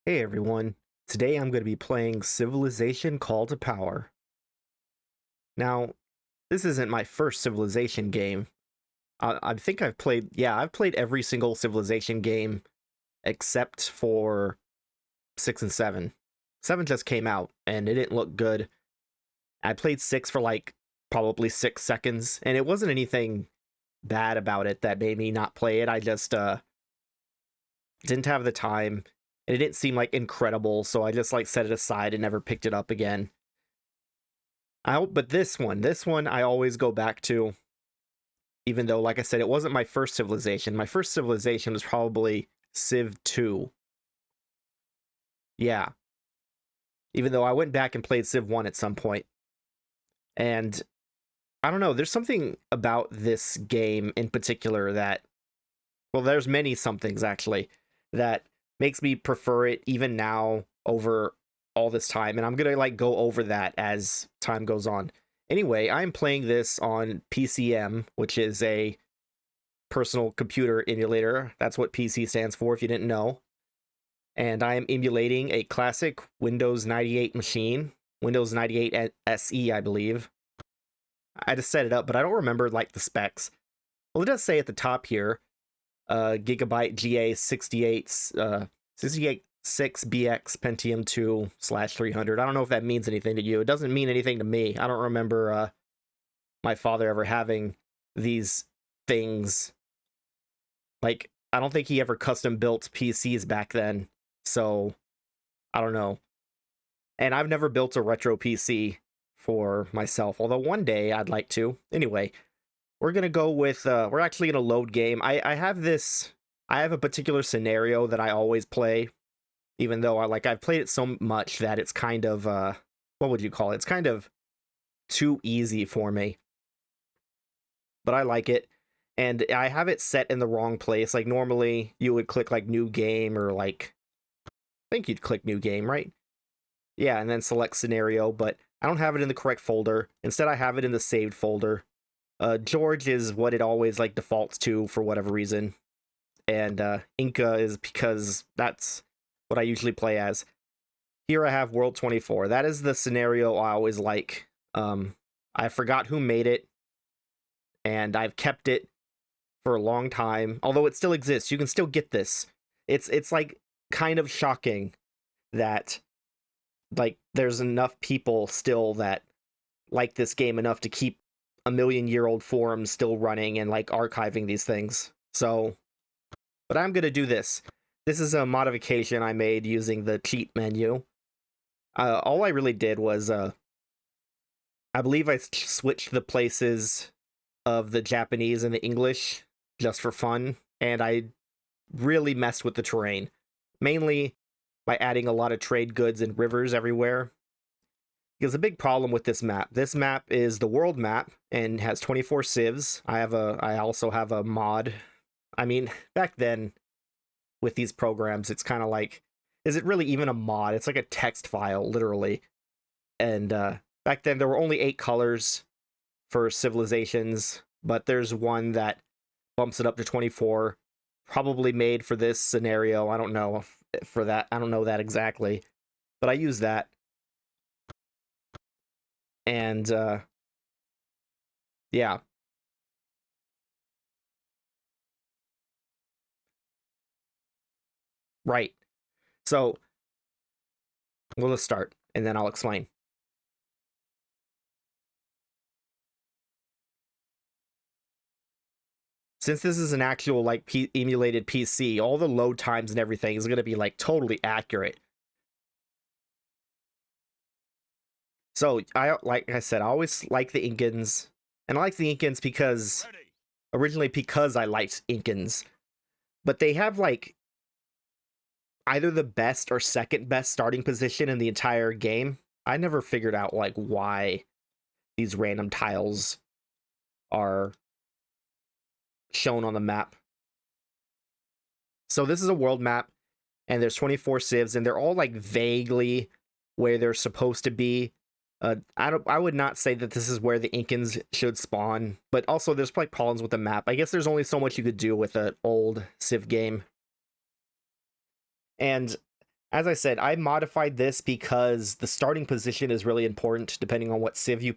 Hey everyone, today I'm going to be playing Civilization Call to Power. Now, this isn't my first Civilization game. I think I've played every single Civilization game except for 6 and 7. 7 just came out and it didn't look good. I played 6 for like probably 6 seconds and it wasn't anything bad about it that made me not play it. I just didn't have the time and it didn't seem like incredible, so I just like set it aside and never picked it up again. But this one I always go back to, even though, like I said, it wasn't my first civilization. My first civilization was probably Civ 2. Yeah. Even though I went back and played Civ 1 at some point. And I don't know, there's something about this game in particular that, well, there's many somethings actually, that makes me prefer it even now over all this time. And I'm going to like go over that as time goes on. Anyway, I'm playing this on PCM, which is a personal computer emulator. That's what PC stands for, if you didn't know. And I am emulating a classic Windows 98 machine, Windows 98 SE, I believe. I just set it up, but I don't remember like the specs. Well, it does say at the top here, Gigabyte GA 686BX Pentium 2/300. I don't know if that means anything to you. It doesn't mean anything to me. I don't remember my father ever having these things. Like, I don't think he ever custom built PCs back then. So, I don't know. And I've never built a retro PC for myself, although one day I'd like to. Anyway, we're going to go with, we're actually going to load game. I have a particular scenario that I always play, even though I've played it so much that it's kind of, what would you call it? It's kind of too easy for me. But I like it. And I have it set in the wrong place. Like, normally you would click like new game, or like, I think you'd click new game, right? Yeah, and then select scenario, but I don't have it in the correct folder. Instead, I have it in the saved folder. George is what it always like defaults to for whatever reason. And Inca is because that's what I usually play as. Here I have World 24. That is the scenario I always like. I forgot who made it, and I've kept it for a long time. Although it still exists, you can still get this. It's like kind of shocking that like there's enough people still that like this game enough to keep a million-year-old forums still running and like archiving these things. So, but I'm gonna do this. This is a modification I made using the cheat menu. All I really did was, I believe I switched the places of the Japanese and the English just for fun, and I really messed with the terrain, mainly by adding a lot of trade goods and rivers everywhere. Because a big problem with this map is the world map and has 24 civs. I also have a mod. I mean, back then with these programs, it's kind of like, is it really even a mod? It's like a text file, literally. And back then there were only 8 colors for civilizations, but there's one that bumps it up to 24, probably made for this scenario. I don't know for that. I don't know that exactly, but I use that. And yeah. Right. So we'll just start and then I'll explain. Since this is an actual like emulated PC, all the load times and everything is going to be like totally accurate. So like I said, I always like the Incans, and I like the Incans because originally because I liked Incans, but they have like either the best or second best starting position in the entire game. I never figured out like why these random tiles are shown on the map. So this is a world map, and there's 24 civs, and they're all like vaguely where they're supposed to be. I would not say that this is where the Incans should spawn, but also there's like problems with the map. I guess there's only so much you could do with an old Civ game. And As I said, I modified this because the starting position is really important depending on what civ you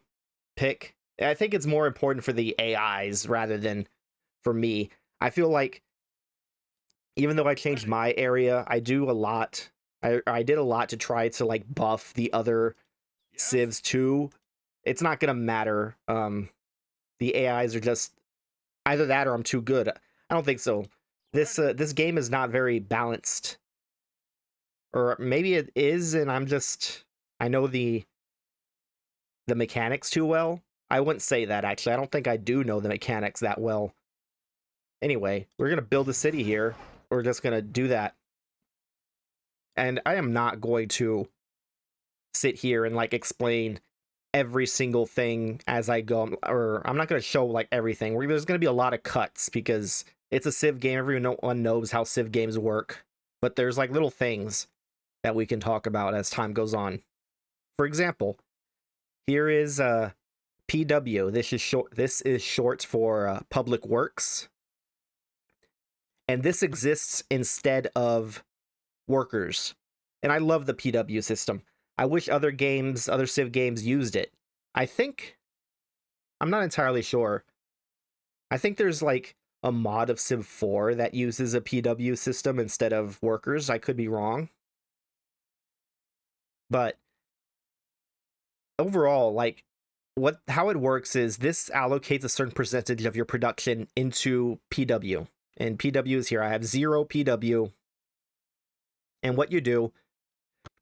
pick. I think it's more important for the AIs rather than for me. I feel like even though I changed my area, I do a lot. I did a lot to try to like buff the other civs too. It's not gonna matter. The AIs are just either that or I'm too good. I don't think so. This game is not very balanced, or maybe it is, and I know the mechanics too well. I wouldn't say that actually. I don't think I do know the mechanics that well. Anyway, we're gonna build a city here. We're just gonna do that, and I am not going to sit here and like explain every single thing as I go, or I'm not going to show like everything. There's going to be a lot of cuts because it's a Civ game. Everyone knows how Civ games work, but there's like little things that we can talk about as time goes on. For example, here is PW. This is short for Public Works, and this exists instead of workers. And I love the PW system. I wish other Civ games used it. I'm not entirely sure. I think there's like a mod of Civ 4 that uses a PW system instead of workers. I could be wrong. But overall, like how it works is this allocates a certain percentage of your production into PW. And PW is here. I have 0 PW. And what you do,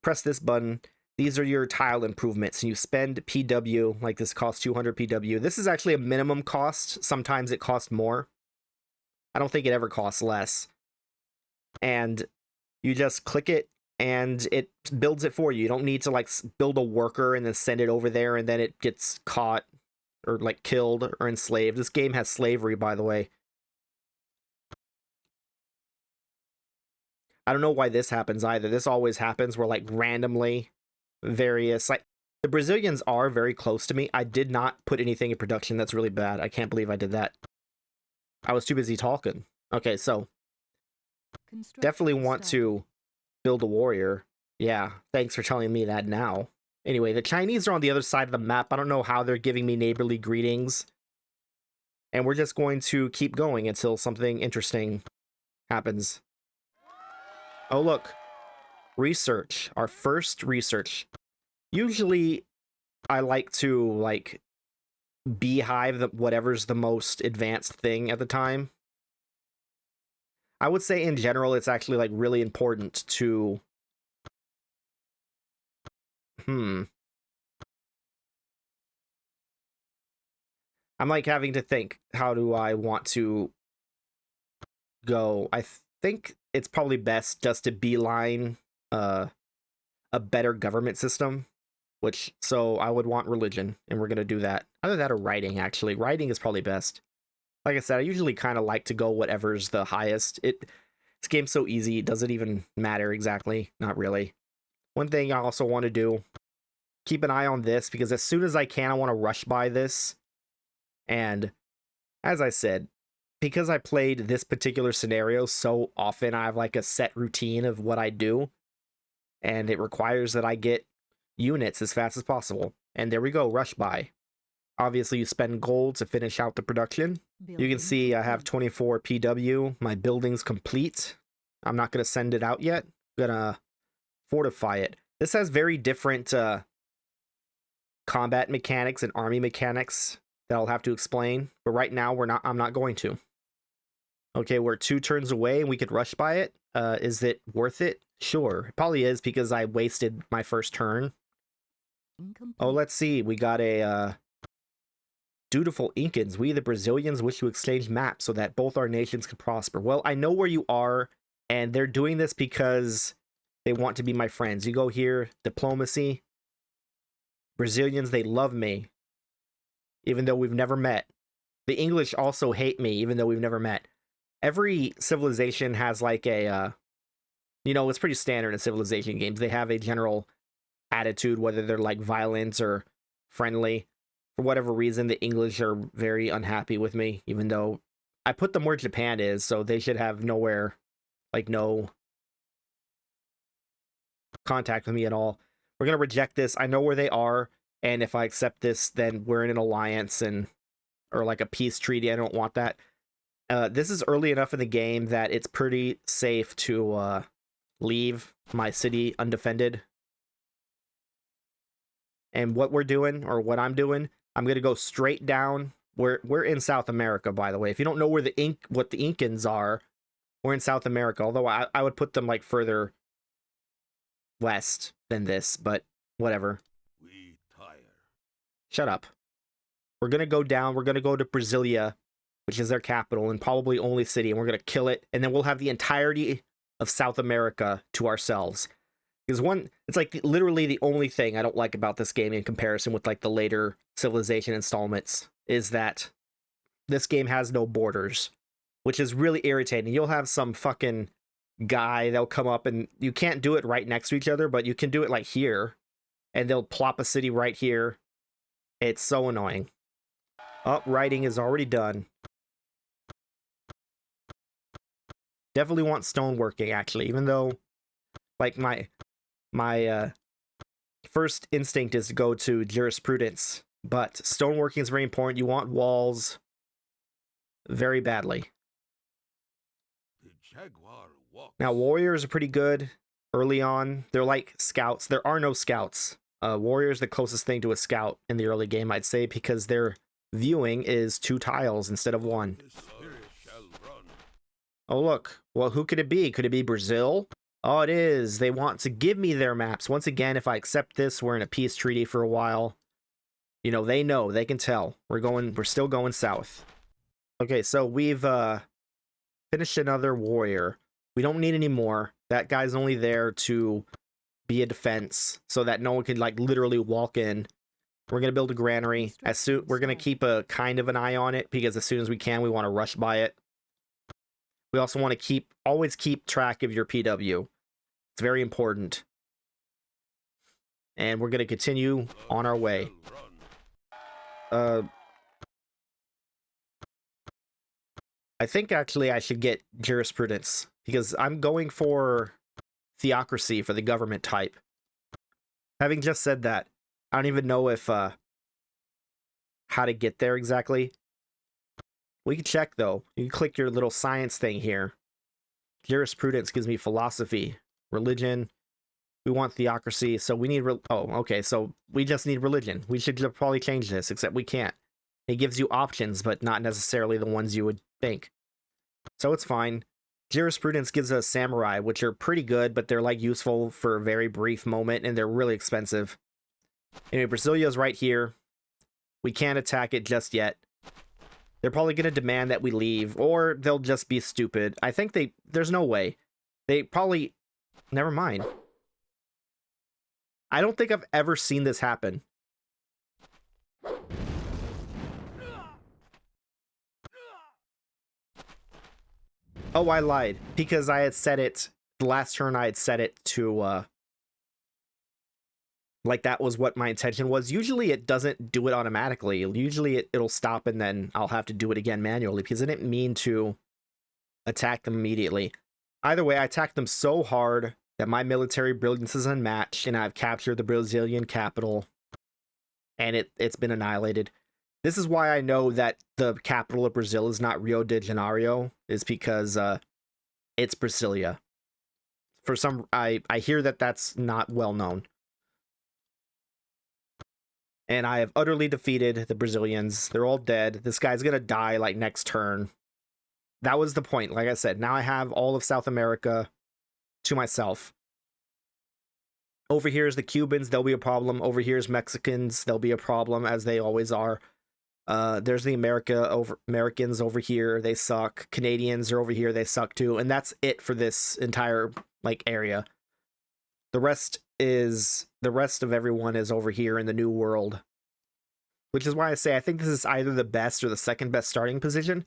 press this button. These are your tile improvements, and you spend PW, like this costs 200 PW. This is actually a minimum cost. Sometimes it costs more. I don't think it ever costs less. And you just click it, and it builds it for you. You don't need to like build a worker and then send it over there, and then it gets caught or like killed or enslaved. This game has slavery, by the way. I don't know why this happens either. This always happens where like randomly various like the Brazilians are very close to me. I did not put anything in production. That's really bad. I can't believe I did that. I was too busy talking. Okay, so definitely want to build a warrior. Yeah, thanks for telling me that now. Anyway, the Chinese are on the other side of the map. I don't know how they're giving me neighborly greetings. And we're just going to keep going until something interesting happens. Oh, look. Research. Our first research. Usually, I like to, like, beehive whatever's the most advanced thing at the time. I would say, in general, it's actually, like, really important to... I'm, like, having to think, how do I want to go? I think it's probably best just to beeline a better government system, so I would want religion, and we're gonna do that. Either that or writing, actually. Writing is probably best. Like I said, I usually kind of like to go whatever's the highest. This game's so easy, it doesn't even matter exactly. Not really. One thing I also want to do, keep an eye on this, because as soon as I can, I want to rush by this. And as I said, because I played this particular scenario so often, I have like a set routine of what I do. And it requires that I get units as fast as possible. And there we go, rush by. Obviously, you spend gold to finish out the production. You can see I have 24 PW. My building's complete. I'm not going to send it out yet. I'm going to fortify it. This has very different combat mechanics and army mechanics that I'll have to explain. But right now, I'm not going to. Okay, we're 2 turns away and we could rush by it. Is it worth it? Sure, it probably is because I wasted my first turn. Incomplete. Oh, let's see. We got a dutiful Incans. We, the Brazilians, wish to exchange maps so that both our nations can prosper. Well, I know where you are, and they're doing this because they want to be my friends. You go here, diplomacy. Brazilians, they love me, even though we've never met. The English also hate me, even though we've never met. Every civilization has like a... it's pretty standard in civilization games. They have a general attitude, whether they're like violent or friendly. For whatever reason, the English are very unhappy with me, even though I put them where Japan is, so they should have nowhere, like no contact with me at all. We're going to reject this. I know where they are, and if I accept this, then we're in an alliance and or like a peace treaty. I don't want that. This is early enough in the game that it's pretty safe to leave my city undefended. And what we're doing, or what I'm doing, I'm going to go straight down. We're in South America, by the way. If you don't know where what the Incans are, we're in South America. Although I would put them like further west than this, but whatever. We tire. Shut up. We're going to go down. We're going to go to Brasilia, which is their capital and probably only city, and we're going to kill it. And then we'll have the entirety of South America to ourselves. Because it's like literally the only thing I don't like about this game in comparison with like the later Civilization installments is that this game has no borders, which is really irritating. You'll have some fucking guy that'll come up and you can't do it right next to each other, but you can do it like here, and they'll plop a city right here. It's so annoying. Writing is already done. Definitely want stoneworking, actually, even though like my first instinct is to go to jurisprudence, but stoneworking is very important. You want walls very badly. The jaguar walks. Now, warriors are pretty good early on. They're like scouts. There are no scouts. Warriors the closest thing to a scout in the early game, I'd say, because their viewing is 2 tiles instead of 1. The spirit shall run. Oh, look. Well, who could it be? Could it be Brazil? Oh, it is. They want to give me their maps. Once again, if I accept this, we're in a peace treaty for a while. You know, they know. They can tell. We're still going south. Okay, so we've finished another warrior. We don't need any more. That guy's only there to be a defense so that no one can like literally walk in. We're going to build a granary. We're going to keep a kind of an eye on it because as soon as we can, we want to rush by it. We also want to always keep track of your PW. It's very important. And we're going to continue on our way. I think actually I should get jurisprudence because I'm going for theocracy for the government type. Having just said that, I don't even know if how to get there exactly. We can check though. You can click your little science thing here. Jurisprudence gives me philosophy, religion. We want theocracy, so we need okay, so we just need religion. We should probably change this, except we can't. It gives you options, but not necessarily the ones you would think. So it's fine. Jurisprudence gives us samurai, which are pretty good, but they're like useful for a very brief moment, and they're really expensive. Anyway, Brasilia's right here. We can't attack it just yet. They're probably going to demand that we leave, or they'll just be stupid. I think there's no way. They probably... Never mind. I don't think I've ever seen this happen. Oh, I lied. Because I had set it... The last turn I had set it to... like that was what my intention was. Usually it doesn't do it automatically. Usually it'll stop and then I'll have to do it again manually because I didn't mean to attack them immediately. Either way, I attacked them so hard that my military brilliance is unmatched and I've captured the Brazilian capital and it's been annihilated. This is why I know that the capital of Brazil is not Rio de Janeiro, is because it's Brasilia. For some, I hear that that's not well known. And I have utterly defeated the Brazilians. They're all dead. This guy's gonna die like next turn. That was the point. Like I said, now I have all of South America to myself. Over here is the Cubans. They'll be a problem. Over here is Mexicans. They'll be a problem, as they always are. There's the Americans over here. They suck. Canadians are over here. They suck too. And that's it for this entire like area. The rest of everyone is over here in the New World. Which is why I say I think this is either the best or the second best starting position.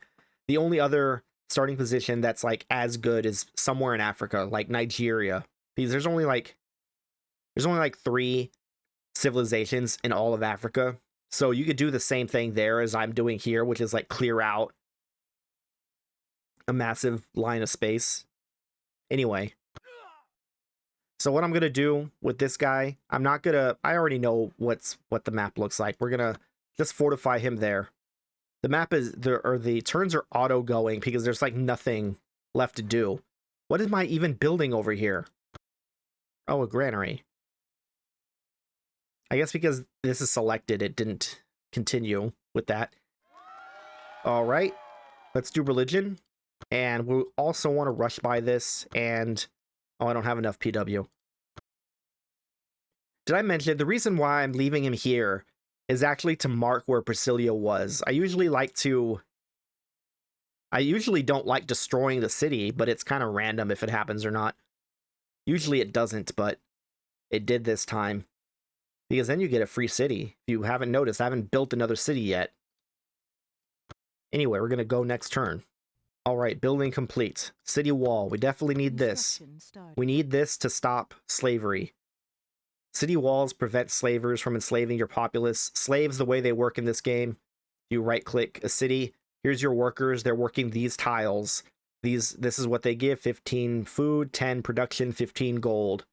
The only other starting position that's like as good is somewhere in Africa, like Nigeria. Because there's only like 3 civilizations in all of Africa. So you could do the same thing there as I'm doing here, which is like clear out a massive line of space. Anyway. So what I'm gonna do with this guy, I'm not gonna. I already know what the map looks like. We're gonna just fortify him there. The map is the turns are auto going because there's like nothing left to do. What am I even building over here? Oh, a granary. I guess because this is selected, it didn't continue with that. All right, let's do religion. And we also want to rush by this and... Oh, I don't have enough PW. Did I mention the reason why I'm leaving him here is actually to mark where Brasilia was. I usually don't like destroying the city, but it's kind of random if it happens or not. Usually it doesn't, but it did this time. Because then you get a free city. If you haven't noticed, I haven't built another city yet. Anyway, we're going to go next turn. All right, building complete. City wall. We definitely need this. We need this to stop slavery. City walls prevent slavers from enslaving your populace. Slaves, the way they work in this game, you right-click a city. Here's your workers. They're working these tiles. This is what they give. 15 food, 10 production, 15 gold.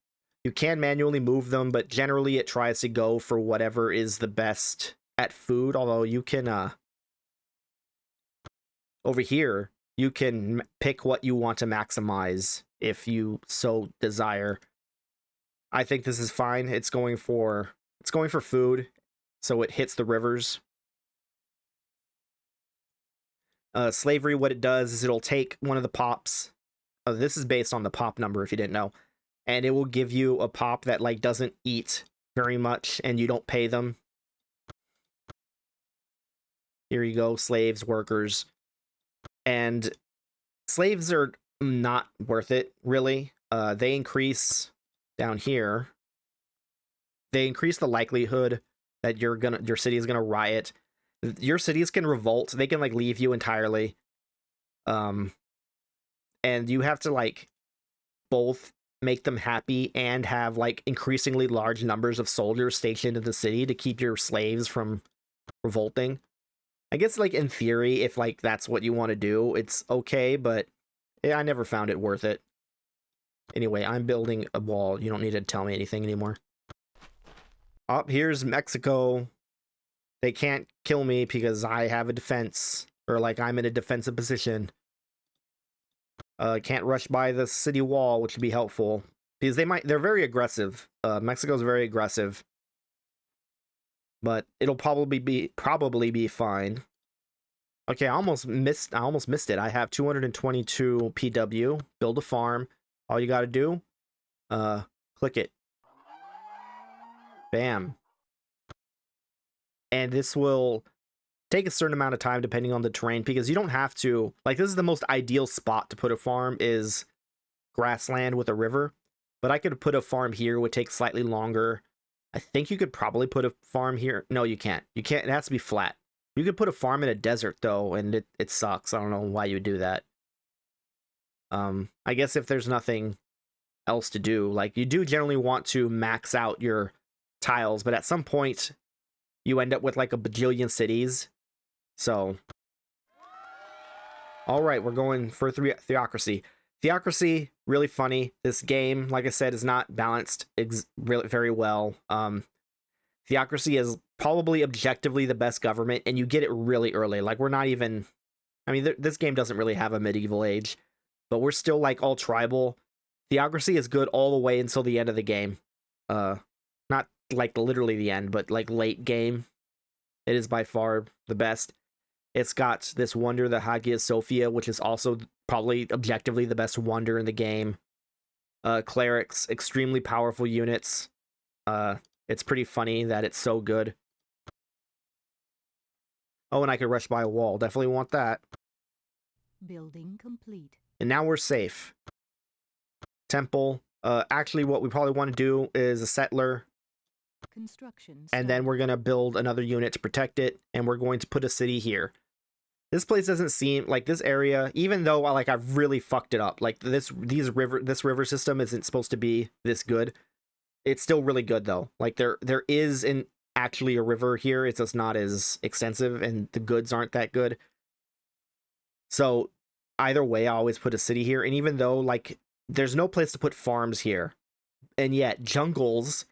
You can manually move them, but generally it tries to go for whatever is the best at food, although you can... over here, you can pick what you want to maximize if you so desire. I think this is fine. It's going for food, so it hits the rivers. Slavery, what it does is it'll take one of the pops. This is based on the pop number, if you didn't know. And it will give you a pop that like doesn't eat very much, and you don't pay them. Here you go, slaves, workers. And slaves are not worth it, really. They increase down here. They increase the likelihood that your city is gonna riot. Your cities can revolt. They can like leave you entirely. And you have to like both make them happy and have like increasingly large numbers of soldiers stationed in the city to keep your slaves from revolting. I guess like in theory, if like that's what you want to do, it's okay, but I never found it worth it. Anyway, I'm building a wall. You don't need to tell me anything anymore. Up here's Mexico. They can't kill me because I have a defense, or like I'm in a defensive position. Can't rush by the city wall, which would be helpful because they're very aggressive. Mexico's very aggressive, but it'll probably be fine. Okay, I almost missed it. I have 222 PW. Build a farm. All you got to do, click it. Bam. And this will take a certain amount of time depending on the terrain, because you don't have to, like, this is the most ideal spot to put a farm is grassland with a river, but I could put a farm here, would take slightly longer. I think you could probably put a farm here. No, you can't. It has to be flat. You could put a farm in a desert though, and it sucks. I don't know why you would do that. I guess if there's nothing else to do, like, you do generally want to max out your tiles, but at some point you end up with like a bajillion cities. So, all right, we're going for theocracy. Theocracy, really funny. This game, like I said, is not balanced really very well. Theocracy is probably objectively the best government, and you get it really early. Like, we're not even... I mean, this game doesn't really have a medieval age, but we're still, like, all tribal. Theocracy is good all the way until the end of the game. Not, like, literally the end, but, like, late game. It is by far the best. It's got this wonder, the Hagia Sophia, which is also probably objectively the best wonder in the game. Clerics, extremely powerful units. It's pretty funny that it's so good. Oh, and I could rush by a wall. Definitely want that. Building complete. And now we're safe. Temple. Actually, what we probably want to do is a settler. Construction. And then we're going to build another unit to protect it. And we're going to put a city here. This place doesn't seem like this area, even though like I've really fucked it up. Like this river system isn't supposed to be this good. It's still really good though. Like there is actually a river here. It's just not as extensive, and the goods aren't that good. So either way, I always put a city here. And even though like there's no place to put farms here, and yet jungles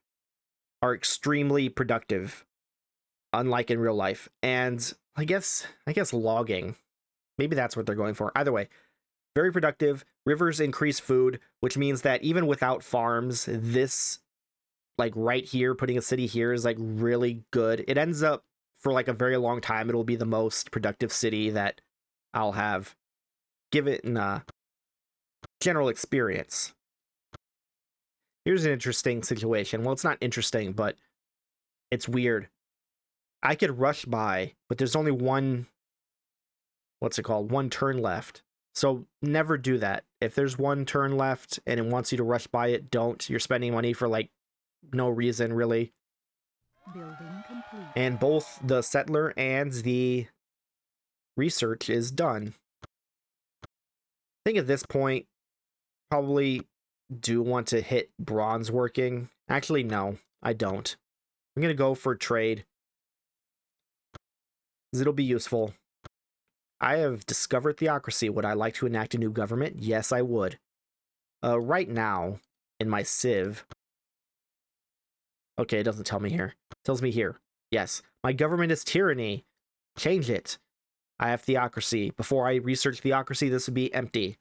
are extremely productive, unlike in real life. And I guess logging, maybe that's what they're going for. Either way, very productive. Rivers increase food, which means that even without farms, this, like right here, putting a city here is like really good. It ends up, for like a very long time, it'll be the most productive city that I'll have. Give it a general experience. Here's an interesting situation. Well, it's not interesting, but it's weird. I could rush by, but there's only one, what's it called? One turn left. So never do that. If there's one turn left and it wants you to rush by it, don't. You're spending money for like no reason, really. Building complete. And both the settler and the research is done. I think at this point, probably do want to hit bronze working. Actually, no, I don't. I'm going to go for trade, because it'll be useful. I have discovered theocracy. Would I like to enact a new government? Yes, I would. Right now, in my civ... Okay, it doesn't tell me here. It tells me here. Yes. My government is tyranny. Change it. I have theocracy. Before I research theocracy, this would be empty.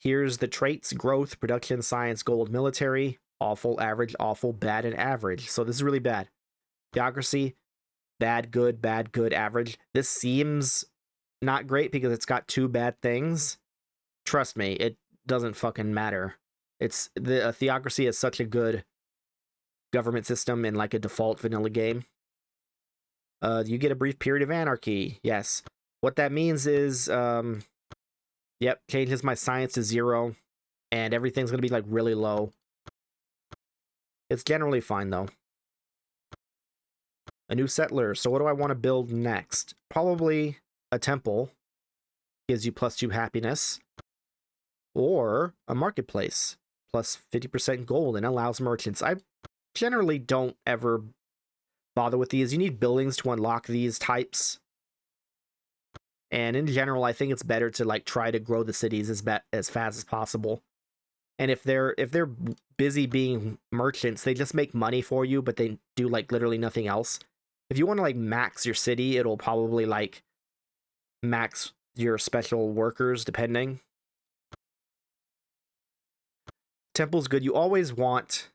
Here's the traits: growth, production, science, gold, military, awful, average, awful, bad, and average. So this is really bad. Theocracy, bad, good, average. This seems not great because it's got two bad things. Trust me, it doesn't fucking matter. It's the theocracy is such a good government system in like a default vanilla game. You get a brief period of anarchy. Yes. What that means is, yep, changes my science to 0, and everything's gonna be like really low. It's generally fine though. A new settler. So what do I want to build next? Probably a temple. Gives you +2 happiness. Or a marketplace. Plus 50% gold and allows merchants. I generally don't ever bother with these. You need buildings to unlock these types. And in general, I think it's better to like try to grow the cities as fast as possible. And if they're busy being merchants, they just make money for you, but they do like literally nothing else. If you want to like max your city, it'll probably like max your special workers depending. Temple's good. You always want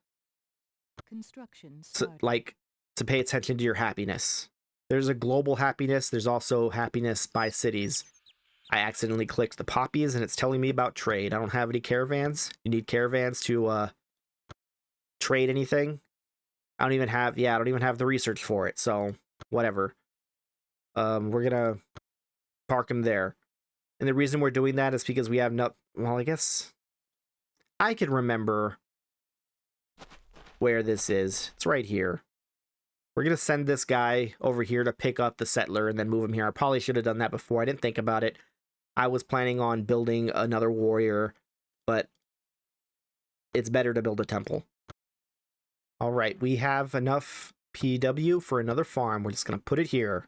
Construction like to pay attention to your happiness. There's a global happiness. There's also happiness by cities. I accidentally clicked the poppies and it's telling me about trade. I don't have any caravans. You need caravans to trade anything. I don't even have the research for it, so whatever. We're gonna park them there. And the reason we're doing that is because we have no, well, I guess I can remember where this is. It's right here. We're gonna send this guy over here to pick up the settler and then move him here. I probably should have done that before. I didn't think about it. I was planning on building another warrior, but it's better to build a temple. All right, we have enough PW for another farm. We're just going to put it here.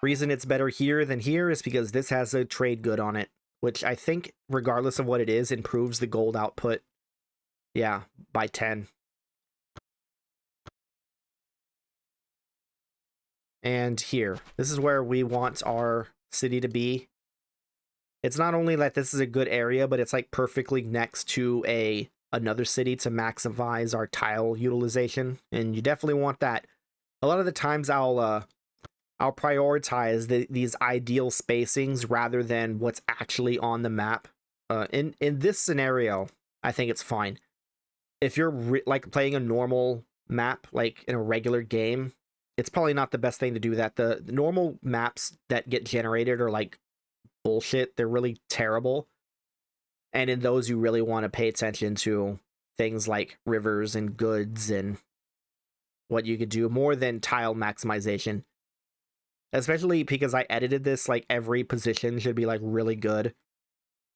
Reason it's better here than here is because this has a trade good on it, which I think, regardless of what it is, improves the gold output. Yeah, by 10. And here, this is where we want our city to be. It's not only that this is a good area, but it's like perfectly next to another city to maximize our tile utilization, and you definitely want that. A lot of the times I'll prioritize these ideal spacings rather than what's actually on the map. In this scenario, I think it's fine. If you're like playing a normal map, like in a regular game, it's probably not the best thing to do that. The normal maps that get generated are like bullshit. They're really terrible. And in those, you really want to pay attention to things like rivers and goods and what you could do more than tile maximization. Especially because I edited this, like every position should be like really good.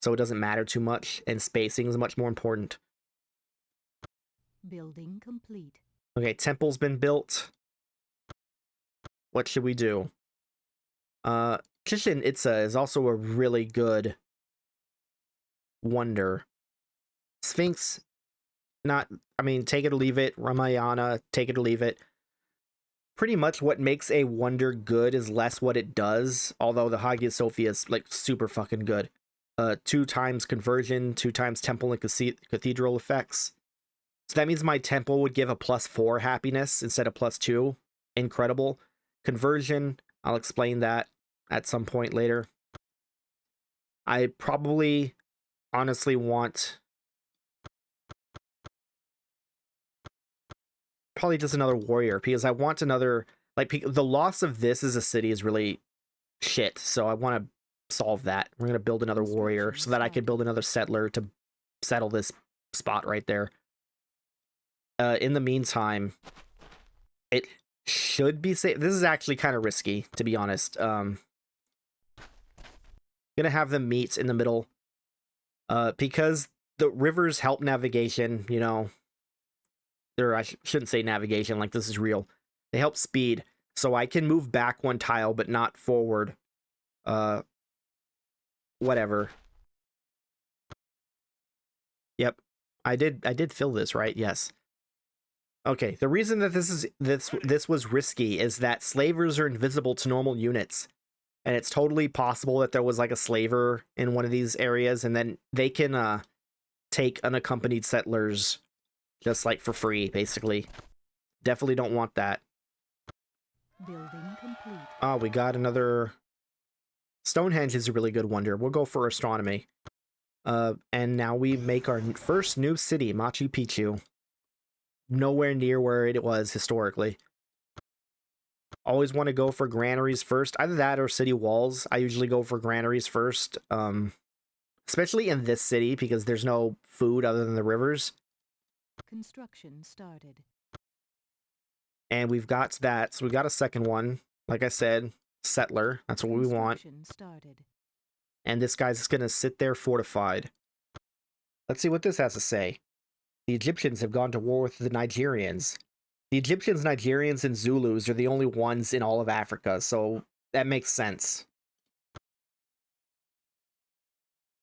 So it doesn't matter too much, and spacing is much more important. Building complete. Okay, temple's been built. What should we do? Chichen Itza is also a really good wonder. Sphinx, not, I mean, take it or leave it. Ramayana, take it or leave it. Pretty much what makes a wonder good is less what it does, although the Hagia Sophia is like super fucking good. 2 times conversion, 2 times temple and cathedral effects. So that means my temple would give a +4 happiness instead of +2. Incredible. Conversion, I'll explain that at some point later. I probably honestly want probably just another warrior, because I want another, like, the loss of this as a city is really shit, so I want to solve that. We're going to build another warrior so that I could build another settler to settle this spot right there. In the meantime, it should be safe. This is actually kind of risky, to be honest. Gonna have them meet in the middle, because the rivers help navigation, you know. Or I shouldn't say navigation, like this is real. They help speed, so I can move back 1 tile but not forward. Whatever. Yep, I did fill this, right? Yes. Okay, the reason that this was risky is that slavers are invisible to normal units, and it's totally possible that there was like a slaver in one of these areas, and then they can take unaccompanied settlers just like for free, basically. Definitely don't want that. Building complete. Oh, we got another. Stonehenge is a really good wonder. We'll go for astronomy. And now we make our first new city, Machu Picchu. Nowhere near where it was historically. Always want to go for granaries first. Either that or city walls. I usually go for granaries first. Especially in this city, because there's no food other than the rivers. Construction started. And we've got that. So we got a second one. Like I said, settler. That's what we want. Started. And this guy's just going to sit there fortified. Let's see what this has to say. The Egyptians have gone to war with the Nigerians. The Egyptians, Nigerians, and Zulus are the only ones in all of Africa, so that makes sense.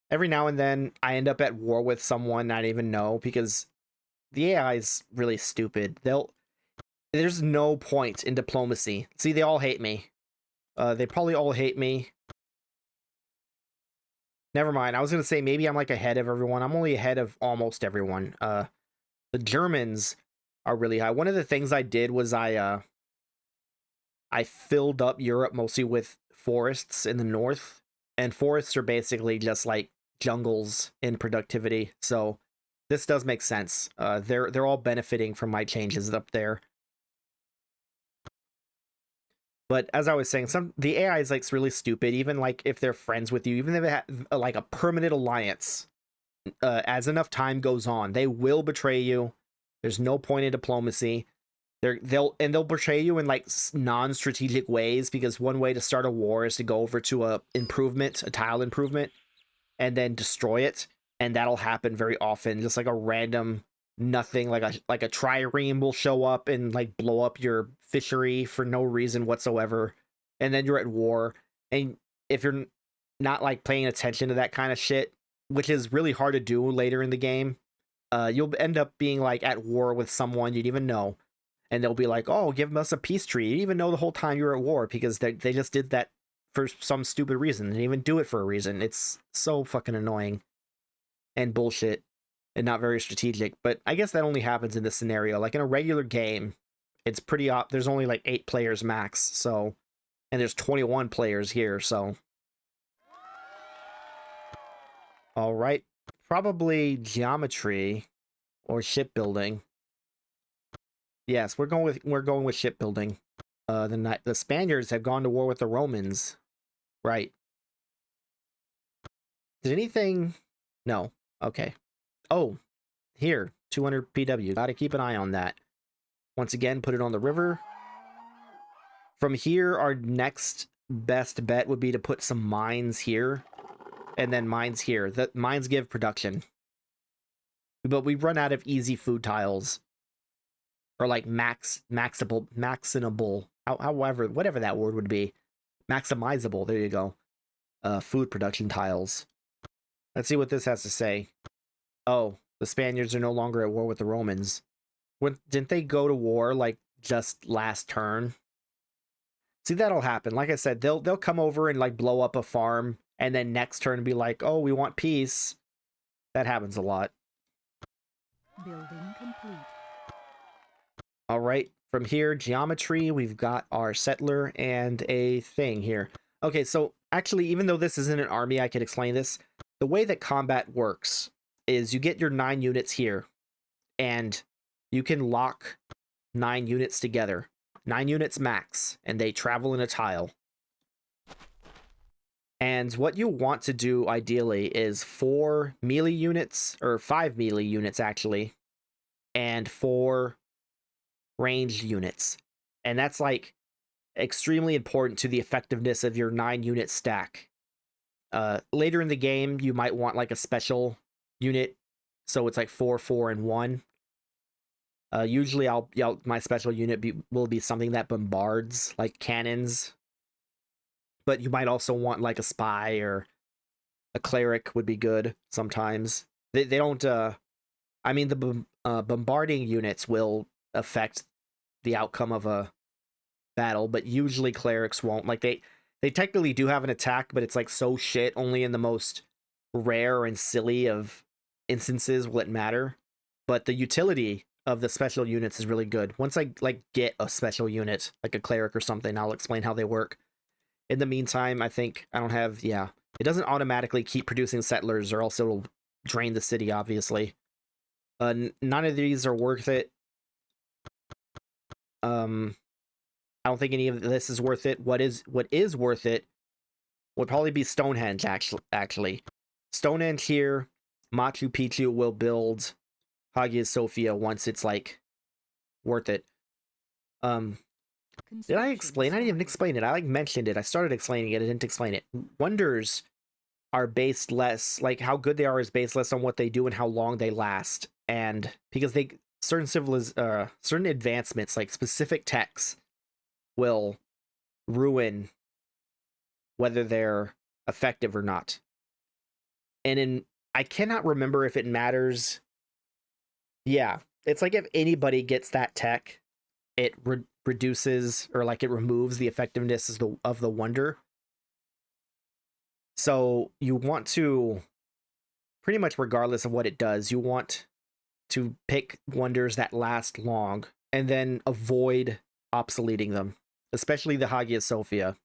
Every now and then, I end up at war with someone I don't even know, because the AI is really stupid. There's no point in diplomacy. See, they all hate me. They probably all hate me. Never mind. I was going to say maybe I'm like ahead of everyone. I'm only ahead of almost everyone. The Germans are really high. One of the things I did was I filled up Europe mostly with forests in the north. And forests are basically just like jungles in productivity. So this does make sense. They're all benefiting from my changes up there. But as I was saying, the AI is like really stupid. Even like if they're friends with you, even if they have like a permanent alliance, as enough time goes on, they will betray you. There's no point in diplomacy. They'll betray you in like non-strategic ways, because one way to start a war is to go over to a tile improvement, and then destroy it, and that'll happen very often. Just like a random nothing, like a trireme will show up and like blow up your fishery for no reason whatsoever, and then you're at war. And if you're not like paying attention to that kind of shit, which is really hard to do later in the game, you'll end up being like at war with someone you didn't even know, and they'll be like, oh, give us a peace treaty. You didn't even know the whole time you were at war, because they just did that for some stupid reason. They didn't even do it for a reason. It's so fucking annoying and bullshit and not very strategic. But I guess that only happens in this scenario. Like in a regular game, it's pretty there's only like 8 players max, so, and there's 21 players here, so. All right, probably geometry or shipbuilding. Yes, we're going with shipbuilding. The Spaniards have gone to war with the Romans, right? Did anything? No. Okay. Oh, here, 200 PW. Got to keep an eye on that. Once again, put it on the river. From here, our next best bet would be to put some mines here, and then mines here. The mines give production, but we run out of easy food tiles, or like maximable, however, whatever that word would be, maximizable. There you go. Food production tiles. Let's see what this has to say. Oh, The Spaniards are no longer at war with the Romans. Didn't they go to war like just last turn? See, that'll happen. Like I said, they'll come over and like blow up a farm, and then next turn be like, oh, we want peace. That happens a lot. Building complete. All right, from here, geometry, we've got our settler and a thing here. Okay, so actually, even though this isn't an army, I could explain this. The way that combat works is you get your 9 units here, and you can lock 9 units together. 9 units max, and they travel in a tile. And what you want to do, ideally, is 4 melee units, or 5 melee units, actually, and 4 ranged units. And that's, like, extremely important to the effectiveness of your 9-unit stack. Later in the game, you might want, like, a special unit, so it's like 4, 4, and 1. Usually, my special unit will be something that bombards, like cannons. But you might also want like a spy or a cleric would be good sometimes. They don't. I mean, the bombarding units will affect the outcome of a battle, but usually clerics won't. Like they technically do have an attack, but it's like so shit. Only in the most rare and silly of instances will it matter. But the utility of the special units is really good. Once I like get a special unit, like a cleric or something, I'll explain how they work. In the meantime, I think I don't have, yeah, it doesn't automatically keep producing settlers or else it'll drain the city, obviously. None of these are worth it. I don't think any of this is worth it. What is worth it would probably be Stonehenge, actually. Stonehenge here, Machu Picchu will build Hagia Sophia once it's, like, worth it. Did I explain? I didn't even explain it. I like mentioned it. I started explaining it. I didn't explain it. Wonders are based less, like how good they are is based less on what they do and how long they last. And because certain advancements, like specific techs, will ruin whether they're effective or not. And I cannot remember if it matters. Yeah, it's like if anybody gets that tech, it reduces or like it removes the effectiveness of the wonder. So you want to, pretty much regardless of what it does, you want to pick wonders that last long and then avoid obsoleting them, especially the Hagia Sophia.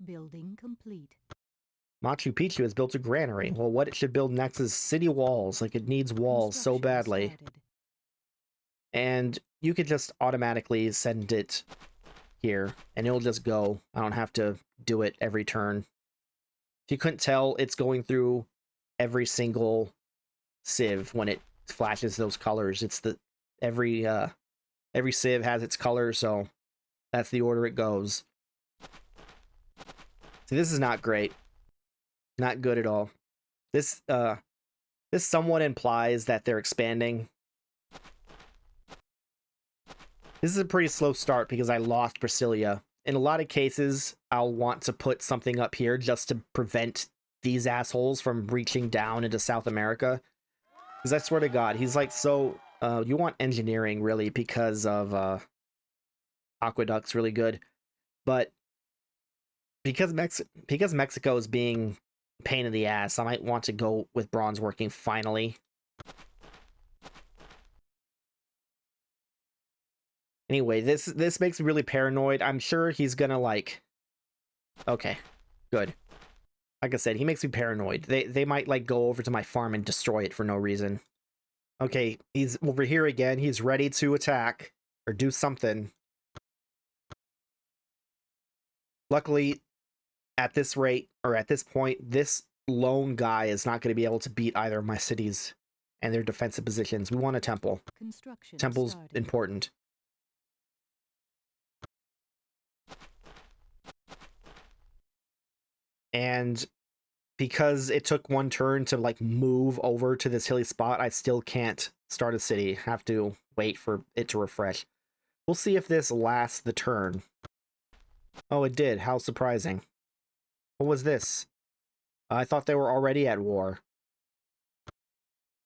Building complete. Machu Picchu has built a granary. Well, what it should build next is city walls. Like, it needs walls so badly. Started. And you could just automatically send it here, and it'll just go. I don't have to do it every turn. If you couldn't tell, it's going through every single civ when it flashes those colors. It's every civ has its color, so that's the order it goes. See, this is not great. Not good at all. This somewhat implies that they're expanding. This is a pretty slow start because I lost Brasilia. In a lot of cases, I'll want to put something up here just to prevent these assholes from reaching down into South America. Because I swear to God, he's like, so, you want engineering, really, because of, aqueducts really good. But because Mexico is being a pain in the ass, I might want to go with bronze working finally. Anyway, this makes me really paranoid. I'm sure he's gonna, like... Okay, good. Like I said, he makes me paranoid. They might, like, go over to my farm and destroy it for no reason. Okay, he's over here again. He's ready to attack or do something. Luckily, at this rate, or at this point, this lone guy is not going to be able to beat either of my cities and their defensive positions. We want a temple. Construction Temple's started. important. And because it took one turn to, like, move over to this hilly spot, I still can't start a city. Have to wait for it to refresh. We'll see if this lasts the turn. Oh, it did. How surprising. What was this? I thought they were already at war.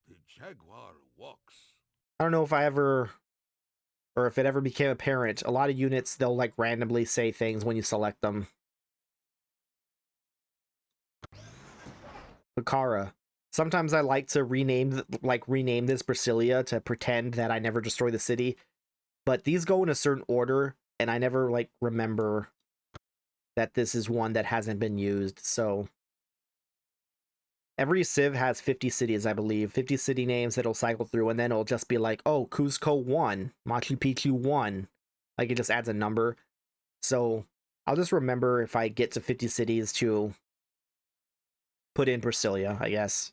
The jaguar walks. I don't know if I ever, or if it ever became apparent, a lot of units, they'll like randomly say things when you select them. Bakara. Sometimes I like to rename this Brasilia to pretend that I never destroy the city, but these go in a certain order, and I never like remember that this is one that hasn't been used. So every civ has 50 cities, I believe, 50 city names that'll cycle through, and then it'll just be like, oh, Cuzco 1, Machu Picchu 1. Like, it just adds a number. So I'll just remember if I get to 50 cities to put in Brasilia, I guess.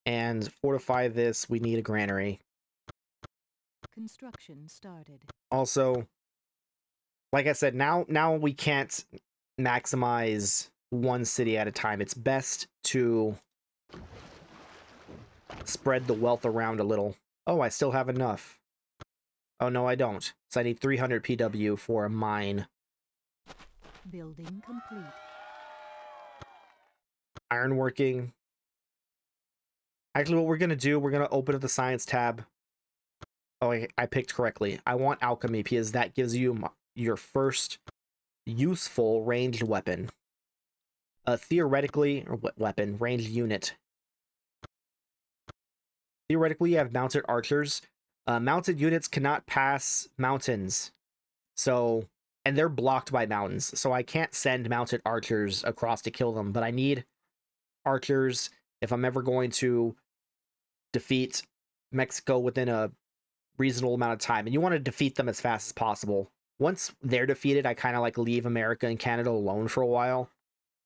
And fortify this, we need a granary. Construction started. Also, like I said, now we can't maximize one city at a time. It's best to spread the wealth around a little. Oh, I still have enough. Oh, no, I don't. So I need 300 PW for a mine. Building complete. Ironworking. Actually, what we're going to do, we're going to open up the science tab. Oh, I picked correctly. I want alchemy because that gives you your first useful ranged weapon. Theoretically, or weapon, ranged unit. Theoretically, you have mounted archers. Mounted units cannot pass mountains. So, and they're blocked by mountains. So I can't send mounted archers across to kill them, but I need archers if I'm ever going to defeat Mexico within a reasonable amount of time. And you want to defeat them as fast as possible. Once they're defeated, I kind of like leave America and Canada alone for a while.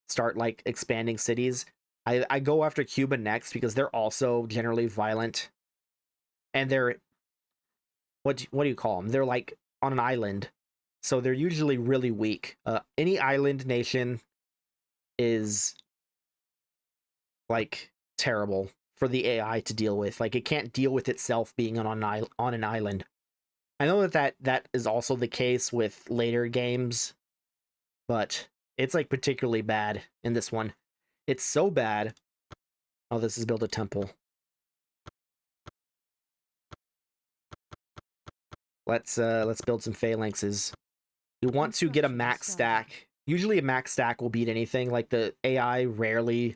Start like expanding cities. I go after Cuba next because they're also generally violent. And they're, what do you call them? They're like on an island. So they're usually really weak. Any island nation is like terrible for the AI to deal with. Like, it can't deal with itself being on an island. I know that is also the case with later games, but it's like particularly bad in this one. It's so bad. Oh, this is build a temple. Let's build some phalanxes. You want to get a max stack. Usually a max stack will beat anything. Like, the AI rarely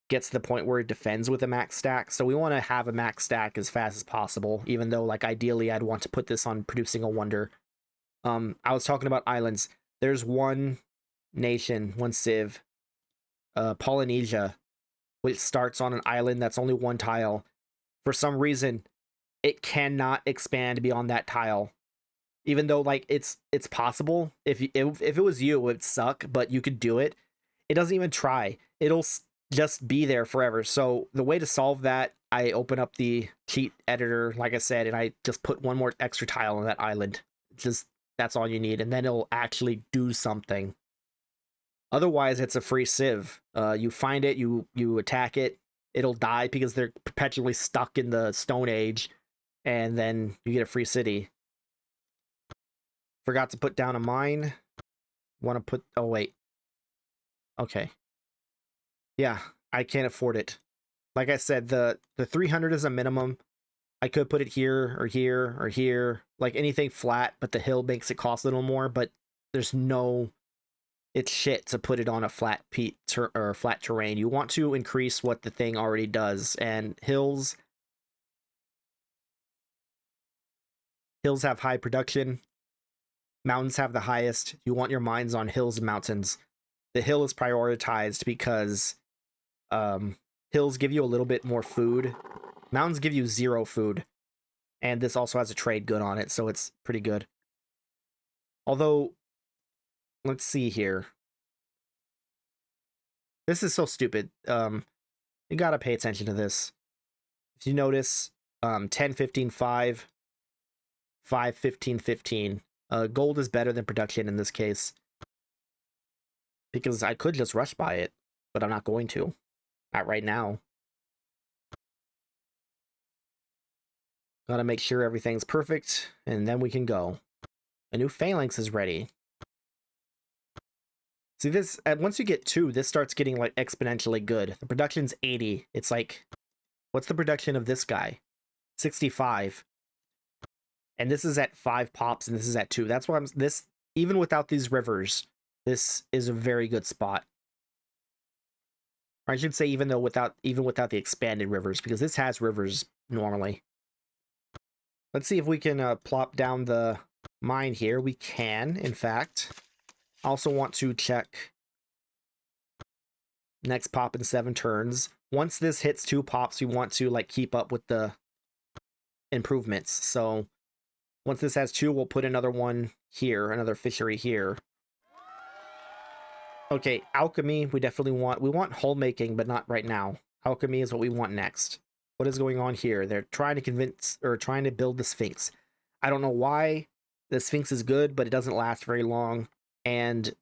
gets to the point where it defends with a max stack. So we want to have a max stack as fast as possible, even though, like, ideally I'd want to put this on producing a wonder. I was talking about islands. There's one nation, one civ, Polynesia, which starts on an island that's only one tile. For some reason, it cannot expand beyond that tile. Even though, like, it's possible. If it was you, it would suck, but you could do it. It doesn't even try. It'll just be there forever. So the way to solve that, I open up the cheat editor, like I said, and I just put one more extra tile on that island. Just, that's all you need, and then it'll actually do something. Otherwise, it's a free civ. You find it, you attack it, it'll die because they're perpetually stuck in the Stone Age, and then you get a free city. Forgot to put down a mine. Want to put... Oh, wait. Okay. Yeah, I can't afford it. Like I said, the 300 is a minimum. I could put it here, or here, or here. Like, anything flat, but the hill makes it cost a little more, but there's no... It's shit to put it on a flat flat terrain. You want to increase what the thing already does, and hills have high production. Mountains have the highest. You want your mines on hills and mountains. The hill is prioritized because hills give you a little bit more food. Mountains give you 0 food. And this also has a trade good on it, so it's pretty good. Although, let's see here. This is so stupid. You gotta pay attention to this. If you notice, 10, 15, 5, 5, 15, 15. Gold is better than production in this case. Because I could just rush by it, but I'm not going to. Not right now. Gotta make sure everything's perfect, and then we can go. A new phalanx is ready. See this, once you get 2, this starts getting like exponentially good. The production's 80. It's like, what's the production of this guy? 65. And this is at 5 pops and this is at 2. That's why this, even without these rivers, this is a very good spot. Or I should say even without the expanded rivers, because this has rivers normally. Let's see if we can plop down the mine here. We can, in fact. I also want to check next pop in 7 turns. Once this hits 2 pops, we want to like keep up with the improvements. So once this has 2, we'll put another one here, another fishery here. Okay, alchemy, we definitely want. We want hull making, but not right now. Alchemy is what we want next. What is going on here? They're trying to convince, or trying to build the Sphinx. I don't know why the Sphinx is good, but it doesn't last very long. And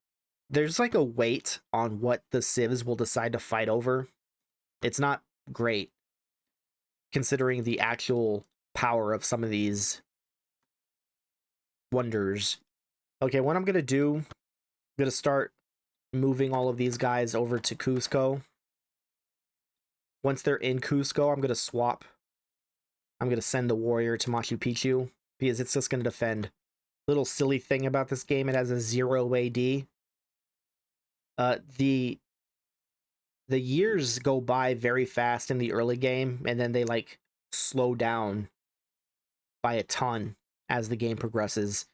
there's like a weight on what the civs will decide to fight over. It's not great, considering the actual power of some of these wonders. Okay, what I'm going to do, I'm going to start moving all of these guys over to Cusco. Once they're in Cusco, I'm going to swap. I'm going to send the warrior to Machu Picchu, because it's just going to defend. Little silly thing about this game, it has a 0 AD. The years go by very fast in the early game, and then they like slow down by a ton as the game progresses.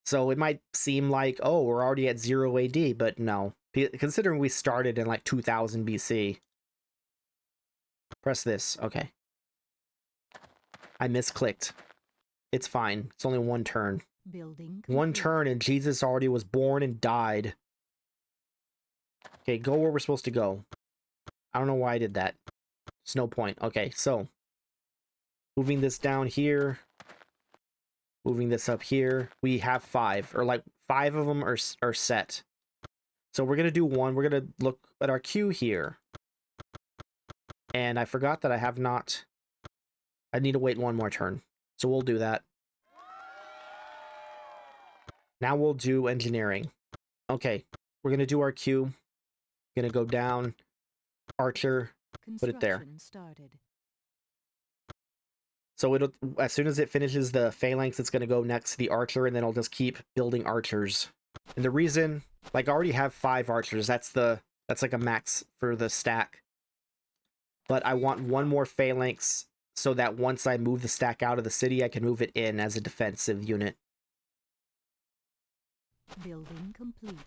So it might seem like, oh, we're already at 0 AD, but no. Considering we started in like 2000 BC. Press this. Okay. I misclicked. It's fine. It's only 1 turn. Building 1 complete. turn and Jesus already was born and died. Okay, go where we're supposed to go. I don't know why I did that. There's no point. Okay, so moving this down here, moving this up here. We have 5, or like 5 of them are set. So we're gonna do 1. We're gonna look at our queue here, and I forgot that I have not. I need to wait 1 more turn, so we'll do that. Now we'll do engineering. Okay, we're gonna do our queue. Gonna go down, archer, put it there. Construction started. So it'll, as soon as it finishes the phalanx, it's gonna go next to the archer, and then I'll just keep building archers. And the reason, like, I already have 5 archers. That's like a max for the stack. But I want 1 more phalanx so that once I move the stack out of the city, I can move it in as a defensive unit. Building complete.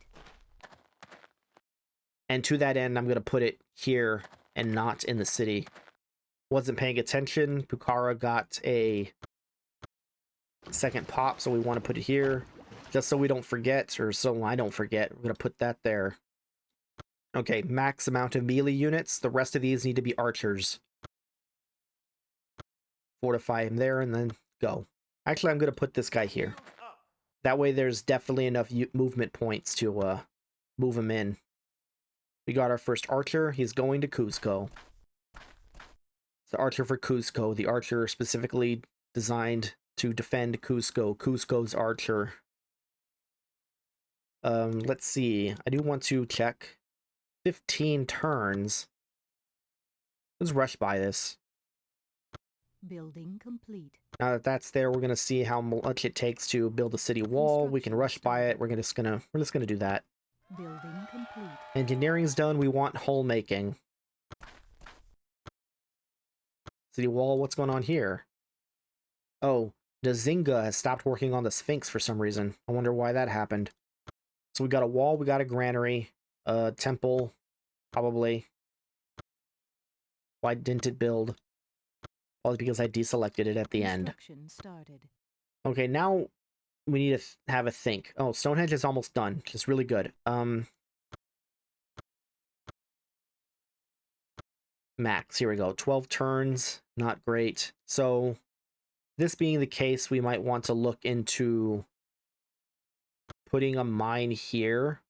And to that end, I'm going to put it here and not in the city. Wasn't paying attention. Pucara got a 2nd pop, so we want to put it here. Just so we don't forget, or so I don't forget, we're going to put that there. Okay, max amount of melee units. The rest of these need to be archers. Fortify him there, and then go. Actually, I'm going to put this guy here. That way there's definitely enough movement points to move him in. We got our first archer. He's going to Cusco. It's the archer for Cusco. The archer specifically designed to defend Cusco. Cusco's archer. Let's see. I do want to check 15 turns. Let's rush by this. Building complete. Now that that's there, we're gonna see how much it takes to build a city wall. We can rush by it. We're just gonna do that. Building complete. Engineering's done. We want hull making. City wall. What's going on here? Oh, Dazinga has stopped working on the Sphinx for some reason. I wonder why that happened. So we got a wall. We got a granary. A temple, probably. Why didn't it build? Well, because I deselected it at the end. Construction started. Okay, now we need to have a think. Oh, Stonehenge is almost done, which is really good. Max, here we go. 12 turns, not great. So, this being the case, we might want to look into putting a mine here.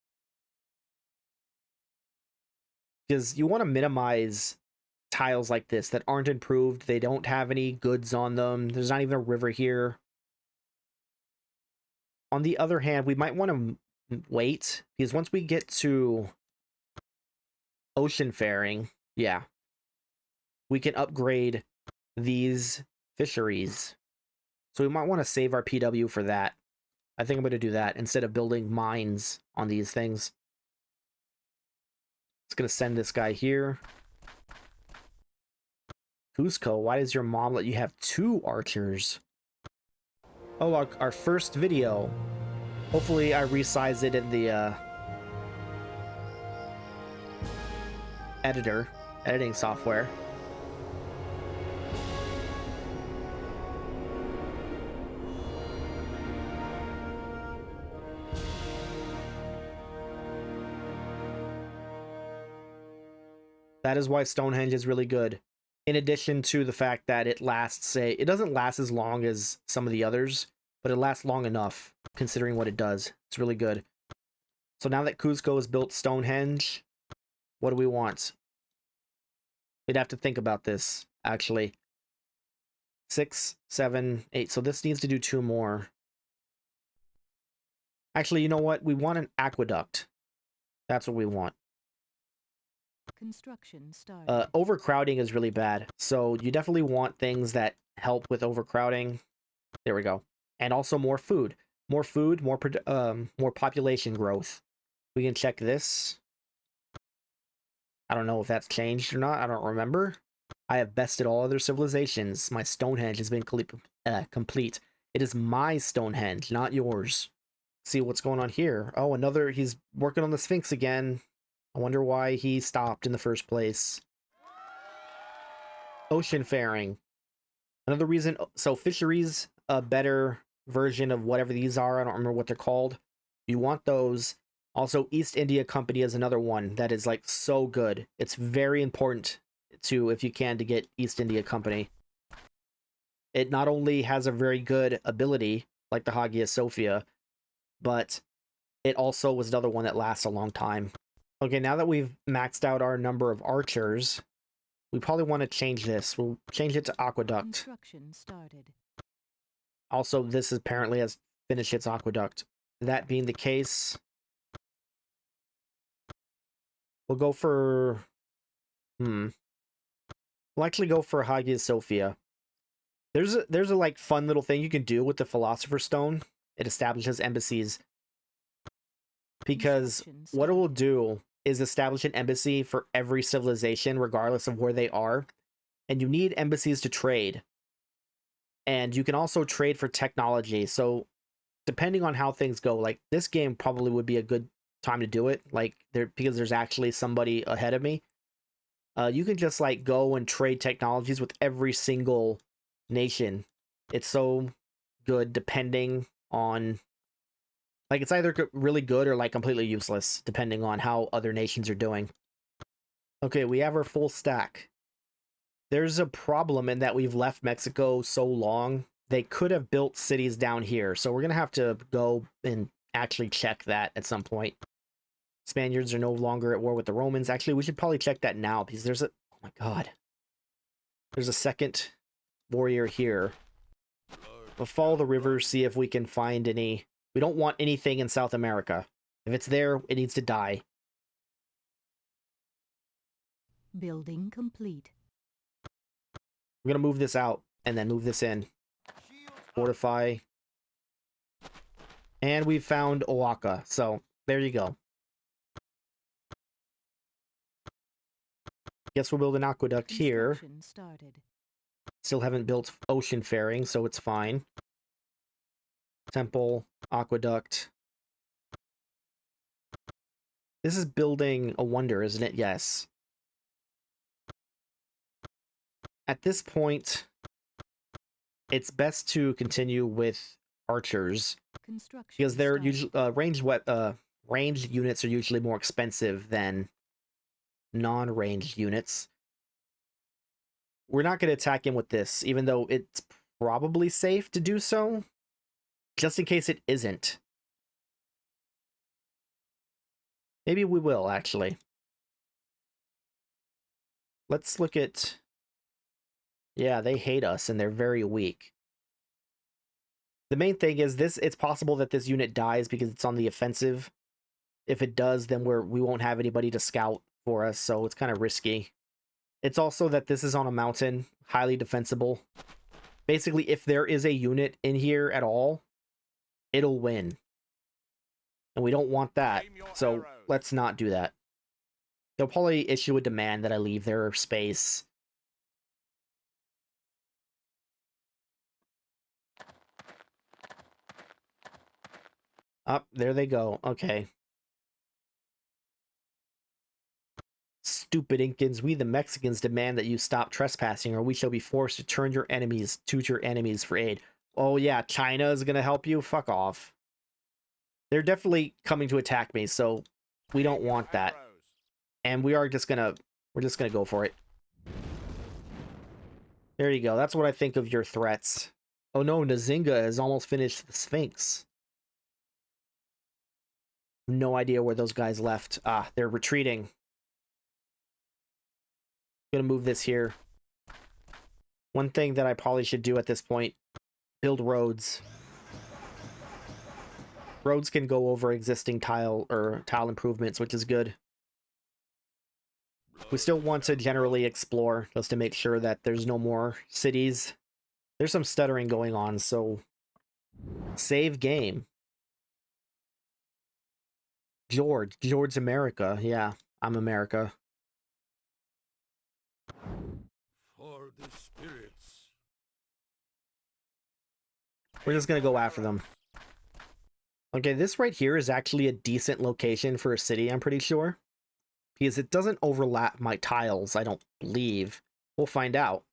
Because you want to minimize tiles like this that aren't improved. They don't have any goods on them. There's not even a river here. On the other hand, we might want to wait, because once we get to ocean faring, yeah, we can upgrade these fisheries. So we might want to save our PW for that. I think I'm going to do that instead of building mines on these things. It's going to send this guy here. Cusco, why does your mom let you have 2 archers? Oh, our first video. Hopefully I resize it in the editing software. That is why Stonehenge is really good. In addition to the fact that it lasts, it doesn't last as long as some of the others, but it lasts long enough considering what it does. It's really good. So now that Cusco has built Stonehenge, what do we want? We'd have to think about this, actually. 6, 7, 8. So this needs to do 2 more. Actually, you know what? We want an aqueduct. That's what we want. Construction started. Overcrowding is really bad. So you definitely want things that help with overcrowding. There we go. And also more food. More food, more population growth. We can check this. I don't know if that's changed or not. I don't remember. I have bested all other civilizations. My Stonehenge has been complete. It is my Stonehenge, not yours. See what's going on here. Oh, he's working on the Sphinx again. I wonder why he stopped in the first place. Ocean faring. Another reason, so fisheries, a better version of whatever these are. I don't remember what they're called. You want those. Also, East India Company is another one that is like so good. It's very important to, if you can, to get East India Company. It not only has a very good ability, like the Hagia Sophia, but it also was another one that lasts a long time. Okay, now that we've maxed out our number of archers, we probably want to change this. We'll change it to aqueduct. Construction started. Also, this apparently has finished its aqueduct. That being the case, we'll go for... We'll actually go for Hagia Sophia. There's a like fun little thing you can do with the Philosopher's Stone. It establishes embassies. Because what it will do is establish an embassy for every civilization, regardless of where they are. And you need embassies to trade. And you can also trade for technology. So depending on how things go, like this game probably would be a good time to do it. Like because there's actually somebody ahead of me. You can just like go and trade technologies with every single nation. It's so good depending on, like, it's either really good or like completely useless depending on how other nations are doing. Okay, we have our full stack. There's a problem in that we've left Mexico so long. They could have built cities down here, so we're gonna have to go and actually check that at some point. Spaniards are no longer at war with the Romans. Actually, we should probably check that now because there's a... Oh my god. There's a second warrior here. We'll follow the river, see if we can find any... We don't want anything in South America. If it's there, it needs to die. Building complete. We're gonna move this out and then move this in. Fortify. And we've found Oaxaca, so there you go. Guess we'll build an aqueduct here. Still haven't built ocean faring, so it's fine. Temple, aqueduct. This is building a wonder, isn't it? Yes. At this point, it's best to continue with archers because they're usually ranged units are usually more expensive than non-ranged units. We're not going to attack him with this, even though it's probably safe to do so, just in case it isn't. Maybe we will, actually. Let's look at... Yeah, they hate us, and they're very weak. The main thing is this, it's possible that this unit dies because it's on the offensive, if it does, then we won't have anybody to scout for us, so it's kind of risky. It's also that this is on a mountain, highly defensible. Basically, if there is a unit in here at all, it'll win. And we don't want that, so let's not do that. They'll probably issue a demand that I leave their space. Up, there they go. Okay. Stupid Incans, we the Mexicans demand that you stop trespassing, or we shall be forced to turn your enemies to your enemies for aid. Oh yeah, China is gonna help you? Fuck off. They're definitely coming to attack me, so we don't want that. And we're just gonna go for it. There you go. That's what I think of your threats. Oh no, Nzinga has almost finished the Sphinx. No idea where those guys left. Ah, they're retreating. Gonna move this here. One thing that I probably should do at this point, build roads. Roads can go over existing tile improvements, which is good. We still want to generally explore just to make sure that there's no more cities. There's some stuttering going on, so save game. George's America. Yeah, I'm America. For the spirits. We're just gonna go after them. Okay, this right here is actually a decent location for a city, I'm pretty sure. Because it doesn't overlap my tiles, I don't believe. We'll find out.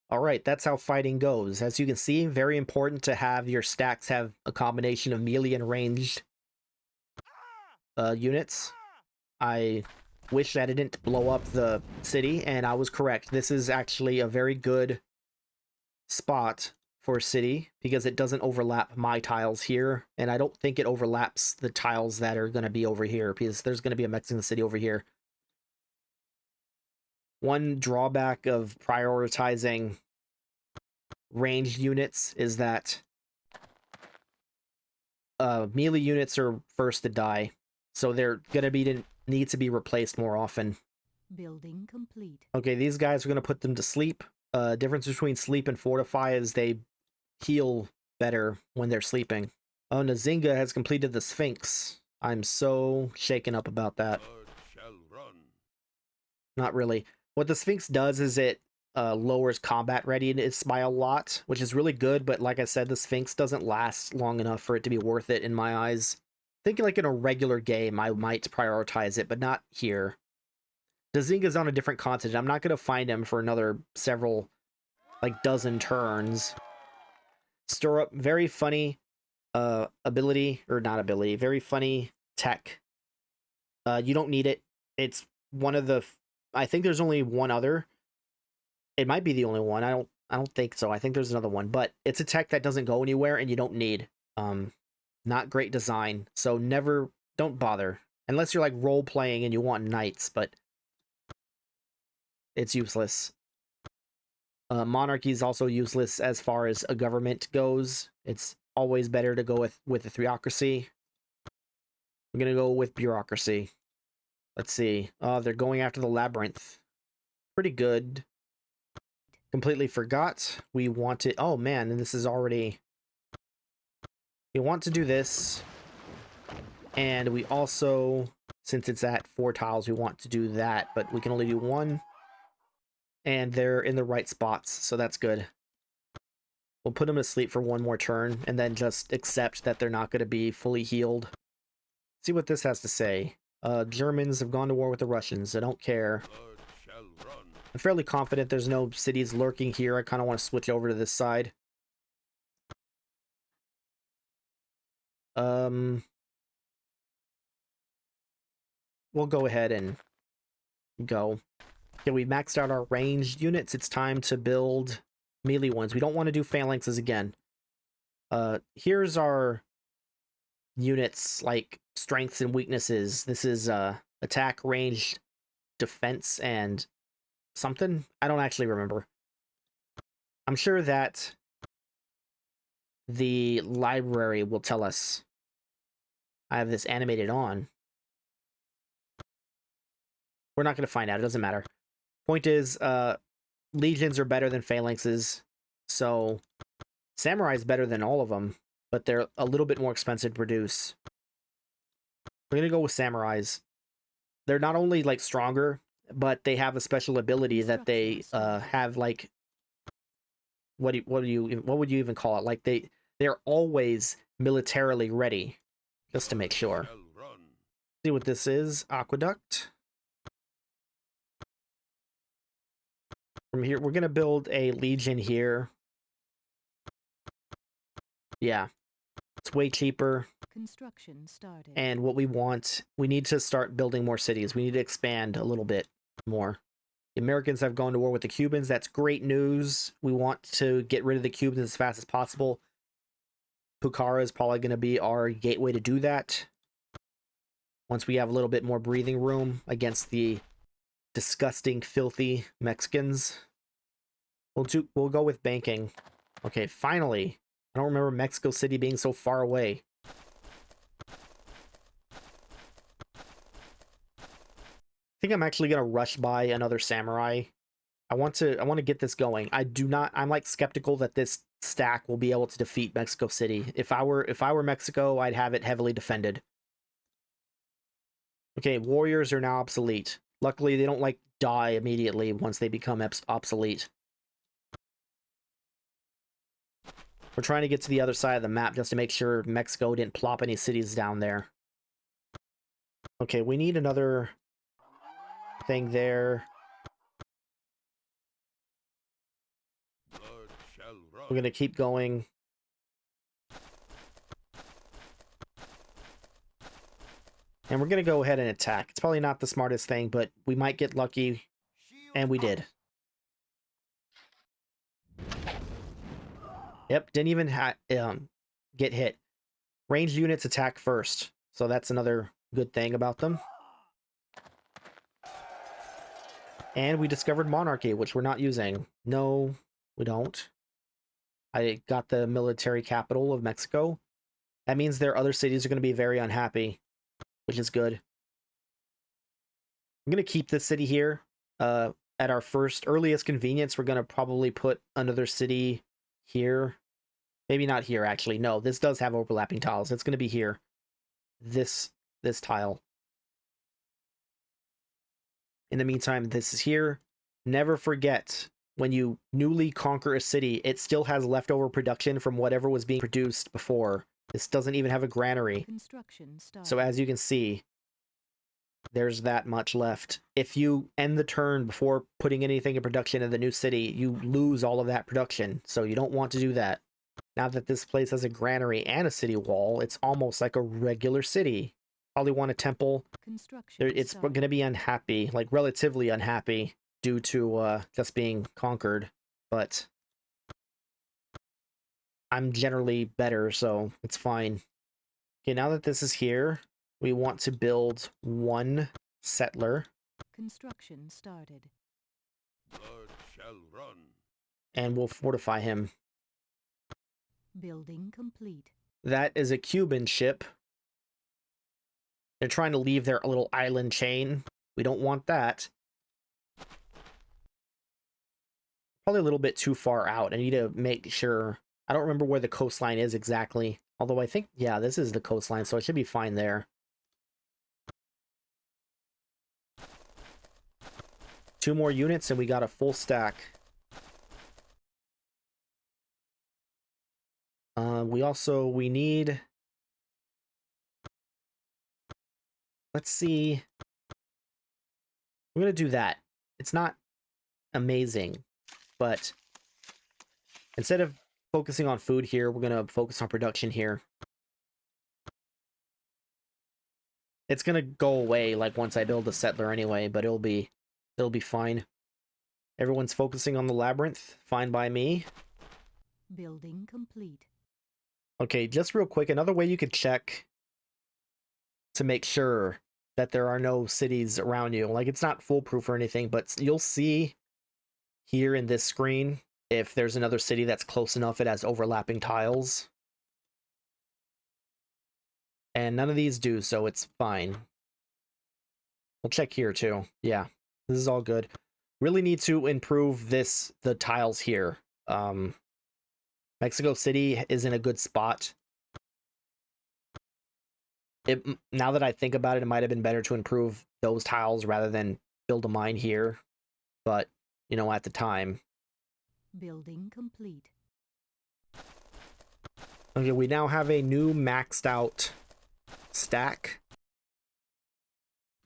Alright, that's how fighting goes. As you can see, very important to have your stacks have a combination of melee and ranged units. I wish I didn't blow up the city, and I was correct. This is actually a very good spot for a city, because it doesn't overlap my tiles here, and I don't think it overlaps the tiles that are going to be over here, because there's going to be a Mexican city over here. One drawback of prioritizing ranged units is that melee units are first to die, so they're gonna need to be replaced more often. Building complete. Okay, these guys are gonna put them to sleep. Difference between sleep and fortify is they heal better when they're sleeping. Oh, Nzinga has completed the Sphinx. I'm so shaken up about that. Blood shall run. Not really. What the Sphinx does is it lowers combat readiness by a lot, which is really good, but like I said, the Sphinx doesn't last long enough for it to be worth it in my eyes. Thinking like in a regular game, I might prioritize it, but not here. Dazinga's on a different continent. I'm not going to find him for another several, like, dozen turns. Stir up, very funny ability, or not ability, very funny tech. You don't need it. It's one of the, I think there's only one other. It might be the only one. I don't think so. I think there's another one, but it's a tech that doesn't go anywhere and you don't need. Not great design, so don't bother. Unless you're like role playing and you want knights, but it's useless. Monarchy is also useless as far as a government goes. It's always better to go with a theocracy. I'm gonna go with bureaucracy. Let's see. They're going after the labyrinth. Pretty good. Completely forgot. We want to... Oh, man, and this is already... We want to do this. And we also, since it's at 4 tiles, we want to do that. But we can only do 1. And they're in the right spots, so that's good. We'll put them to sleep for 1 more turn, and then just accept that they're not going to be fully healed. See what this has to say. Germans have gone to war with the Russians. I don't care. Blood shall run. I'm fairly confident there's no cities lurking here. I kind of want to switch over to this side. We'll go ahead and go. Okay, we maxed out our ranged units. It's time to build melee ones. We don't want to do phalanxes again. Here's our units, like strengths and weaknesses. This is attack, range, defense, and something. I don't actually remember. I'm sure that the library will tell us. I have this animated on. We're not going to find out. It doesn't matter. Point is, legions are better than phalanxes. So, samurai is better than all of them, but they're a little bit more expensive to produce. We're going to go with samurais. They're not only, like, stronger, but they have a special ability that they have, like, what would you even call it? Like, they're always militarily ready, just to make sure. See what this is. Aqueduct. From here, we're gonna build a legion here. Yeah, it's way cheaper. Construction started. And what we want, we need to start building more cities. We need to expand a little bit more. The Americans have gone to war with the Cubans. That's great news. We want to get rid of the Cubans as fast as possible. Pucara is probably going to be our gateway to do that. Once we have a little bit more breathing room against the disgusting, filthy Mexicans. We'll go with banking. Okay, finally. I don't remember Mexico City being so far away. I think I'm actually gonna rush by another samurai. I want to get this going. I'm like skeptical that this stack will be able to defeat Mexico City. If I were Mexico, I'd have it heavily defended. Okay, warriors are now obsolete. Luckily, they don't like die immediately once they become obsolete. We're trying to get to the other side of the map just to make sure Mexico didn't plop any cities down there. Okay, we need another thing there. We're gonna keep going. And we're gonna go ahead and attack. It's probably not the smartest thing, but we might get lucky. And we did. Yep, didn't even get hit. Ranged units attack first. So that's another good thing about them. And we discovered monarchy, which we're not using. No, we don't. I got the military capital of Mexico. That means their other cities are going to be very unhappy, which is good. I'm going to keep this city here. At our earliest convenience, we're going to probably put another city here. Maybe not here, actually. No, this does have overlapping tiles. It's going to be here. This tile. In the meantime, this is here. Never forget, when you newly conquer a city, it still has leftover production from whatever was being produced before. This doesn't even have a granary. So as you can see, there's that much left. If you end the turn before putting anything in production in the new city, you lose all of that production. So you don't want to do that. Now that this place has a granary and a city wall, it's almost like a regular city. Probably want a temple. It's going to be unhappy, like relatively unhappy, due to just being conquered. But I'm generally better, so it's fine. Okay, now that this is here, we want to build one settler. Construction started. Blood shall run. And we'll fortify him. Building complete. That is a Cuban ship. They're trying to leave their little island chain. We don't want that. Probably a little bit too far out. I need to make sure. I don't remember where the coastline is exactly. Although I think, yeah, this is the coastline, so it should be fine there. 2 more units and we got a full stack. We need... Let's see. We're going to do that. It's not amazing, but instead of focusing on food here, we're going to focus on production here. It's going to go away like once I build a settler anyway, but it'll be fine. Everyone's focusing on the labyrinth. Fine by me. Building complete. Okay, just real quick, another way you could check to make sure that there are no cities around you. Like, it's not foolproof or anything, but you'll see here in this screen if there's another city that's close enough it has overlapping tiles. And none of these do, so it's fine. We'll check here too. Yeah, this is all good. Really need to improve the tiles here. Mexico City is in a good spot. Now that I think about it, it might have been better to improve those tiles rather than build a mine here. But, you know, at the time. Building complete. Okay, we now have a new maxed out stack.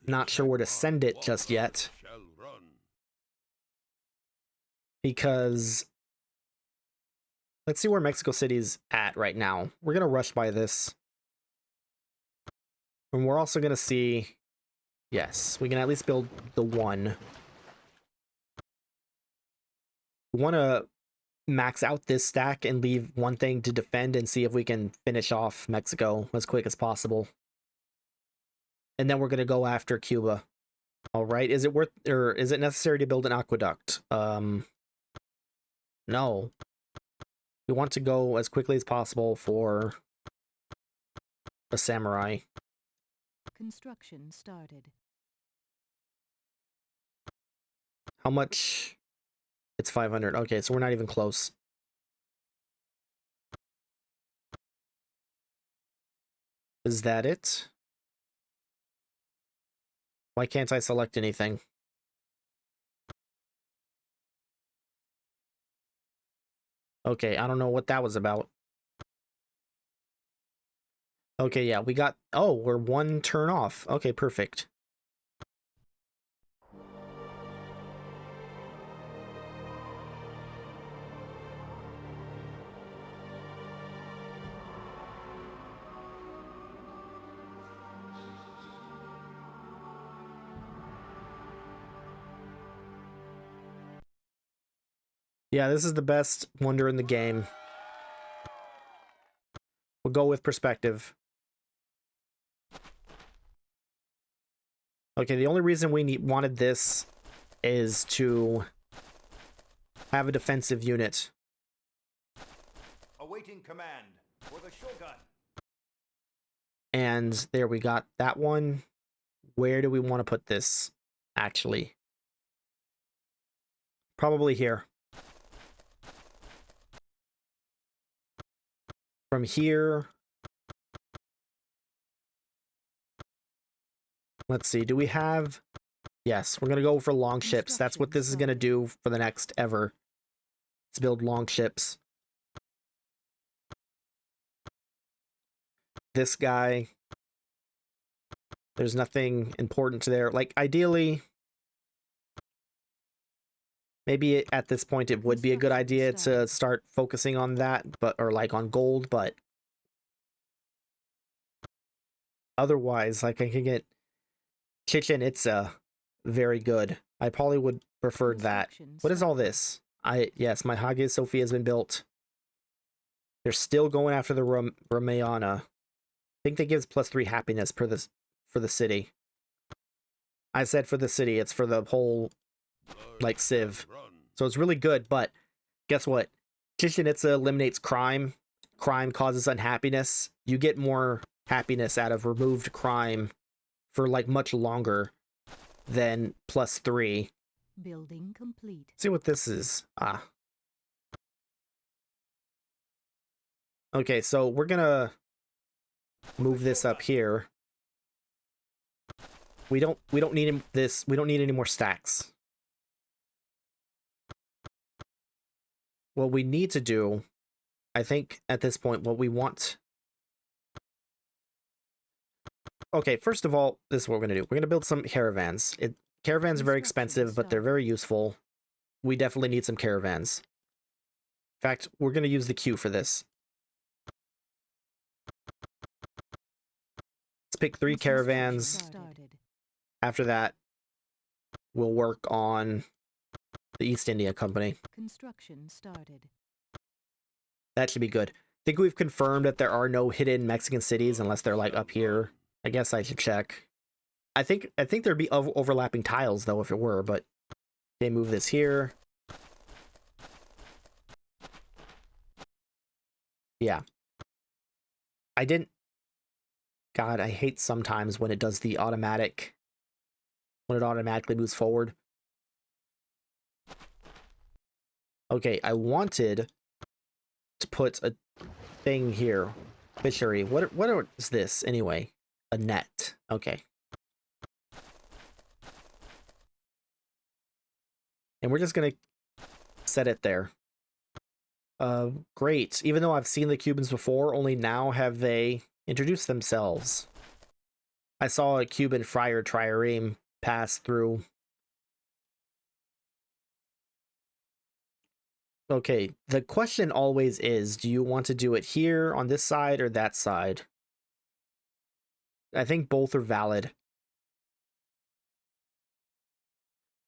Not sure where to send it just yet. Because let's see where Mexico City's at right now. We're going to rush by this. And we're also going to see, yes, we can at least build the one. We want to max out this stack and leave one thing to defend and see if we can finish off Mexico as quick as possible. And then we're going to go after Cuba. All right, is it necessary to build an aqueduct? No. We want to go as quickly as possible for a samurai. Construction started. How much? It's 500. Okay, so we're not even close. Is that it? Why can't I select anything? Okay, I don't know what that was about. Okay, yeah, we got... Oh, we're one turn off. Okay, perfect. Yeah, this is the best wonder in the game. We'll go with perspective. Okay, the only reason we wanted this is to have a defensive unit. Awaiting command for the Shogun. And there, we got that one. Where do we want to put this, actually? Probably here. From here... Let's see, do we have... Yes, we're going to go for long ships. That's what this is going to do for the next ever. Let's build long ships. This guy... There's nothing important there. Like, ideally... Maybe at this point it would be a good idea to start focusing on that, or like on gold, but... Otherwise, like, I can get... Chichen Itza, very good. I probably would prefer that. What is all this? Yes, my Hagia Sophia has been built. They're still going after the Ramayana. I think that gives +3 happiness for the city. I said for the city, it's for the whole, like, civ. So it's really good, but guess what? Chichen Itza eliminates crime. Crime causes unhappiness. You get more happiness out of removed crime for like much longer than +3. Building complete. See what this is. Okay, so we're gonna move this up here. We don't need this. We don't need any more stacks. What we need to do, I think at this point, what we want... Okay, first of all, this is what we're going to do. We're going to build some caravans. Caravans are very expensive, but they're very useful. We definitely need some caravans. In fact, we're going to use the queue for this. Let's pick 3 caravans. After that, we'll work on the East India Company. Construction started. That should be good. I think we've confirmed that there are no hidden Mexican cities unless they're like up here. I guess I should check. I think there'd be overlapping tiles though if it were, but they move this here. Yeah. I didn't. God, I hate sometimes when it does the automatic. When it automatically moves forward. Okay, I wanted to put a thing here. Fishery. What is this anyway? A net. Okay. And we're just gonna set it there. Great. Even though I've seen the Cubans before, only now have they introduced themselves. I saw a Cuban friar trireme pass through. Okay, the question always is, do you want to do it here, on this side, or that side? I think both are valid.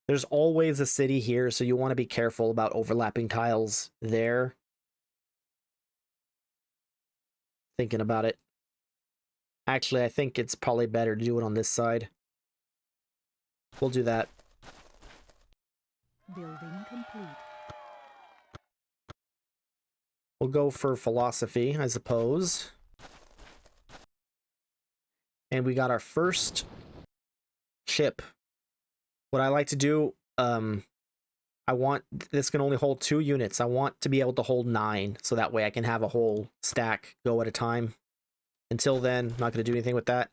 There's always a city here, so you want to be careful about overlapping tiles there. Thinking about it. Actually, I think it's probably better to do it on this side. We'll do that. Building complete. We'll go for philosophy, I suppose. And we got our first ship. What I like to do, this can only hold 2 units. I want to be able to hold 9, so that way I can have a whole stack go at a time. Until then, I'm not going to do anything with that.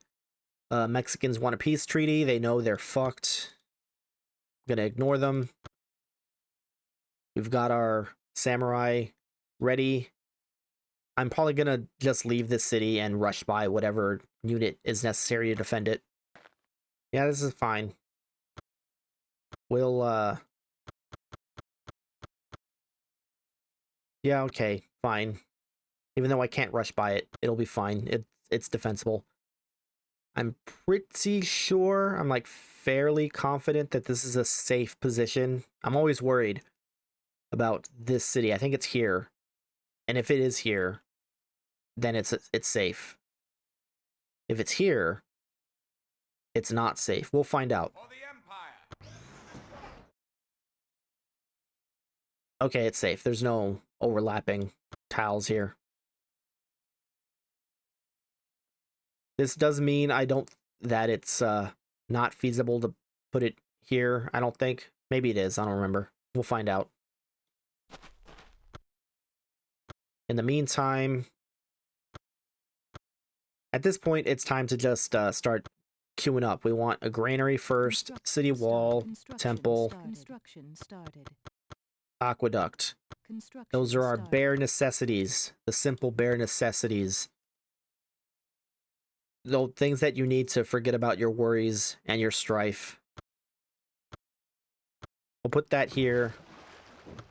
Mexicans want a peace treaty. They know they're fucked. I'm going to ignore them. We've got our samurai ready. I'm probably going to just leave this city and rush by whatever unit is necessary to defend it. Yeah, this is fine. We'll, yeah, okay, fine. Even though I can't rush by it, it'll be fine. It's defensible. I'm pretty sure, I'm like fairly confident that this is a safe position. I'm always worried about this city. I think it's here. And if it is here, then it's safe. If it's here, it's not safe. We'll find out. For the Empire. Okay, it's safe. There's no overlapping tiles here. This does mean that it's not feasible to put it here, I don't think. Maybe it is, I don't remember. We'll find out. In the meantime, at this point, it's time to just start queuing up. We want a granary first, city wall, temple, aqueduct. Those are our bare necessities, the simple bare necessities. The things that you need to forget about your worries and your strife. We'll put that here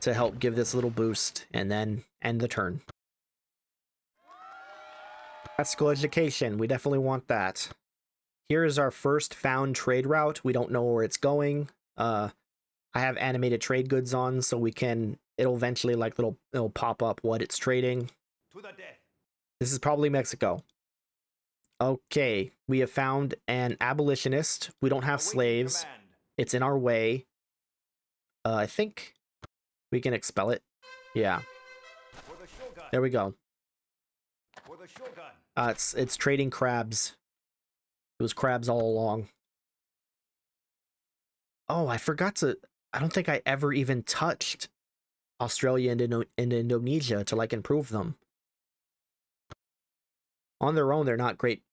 to help give this little boost and then end the turn. Classical education, we definitely want that. Here is our first found trade route. We don't know where it's going. I have animated trade goods on, so it'll eventually it'll pop up what it's trading. To the death. This is probably Mexico. Okay, we have found an abolitionist. We don't have Awaiting slaves. command. It's in our way. I think we can expel it. Yeah, For the Shogun. there we go. For the Shogun. It's trading crabs. It was crabs all along. Oh, I don't think I ever even touched Australia and Indonesia to improve them. On their own, they're not great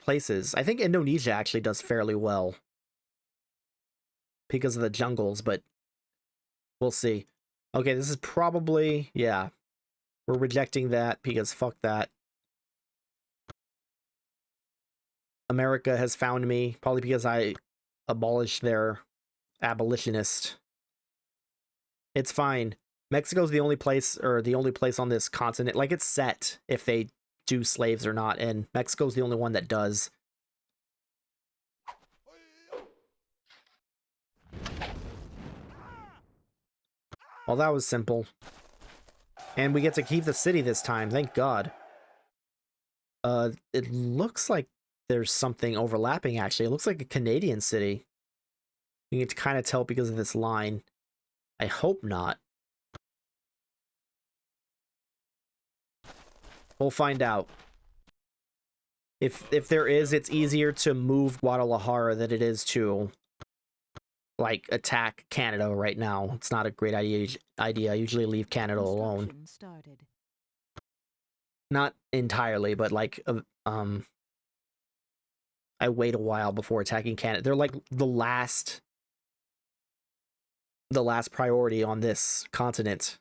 places. I think Indonesia actually does fairly well because of the jungles, but we'll see. Okay, this is probably, yeah, we're rejecting that because fuck that. America has found me, probably because I abolished their abolitionist. It's fine. Mexico's the only place on this continent, it's set if they do slaves or not, and Mexico's the only one that does. Well, that was simple. And we get to keep the city this time, thank God. It looks like there's something overlapping, actually. It looks like a Canadian city. You can kind of tell because of this line. I hope not. We'll find out. If there is, it's easier to move Guadalajara than it is to, like, attack Canada right now. It's not a great idea. I usually leave Canada alone. Construction started. Not entirely, but like, I wait a while before attacking Canada. They're like the last priority on this continent.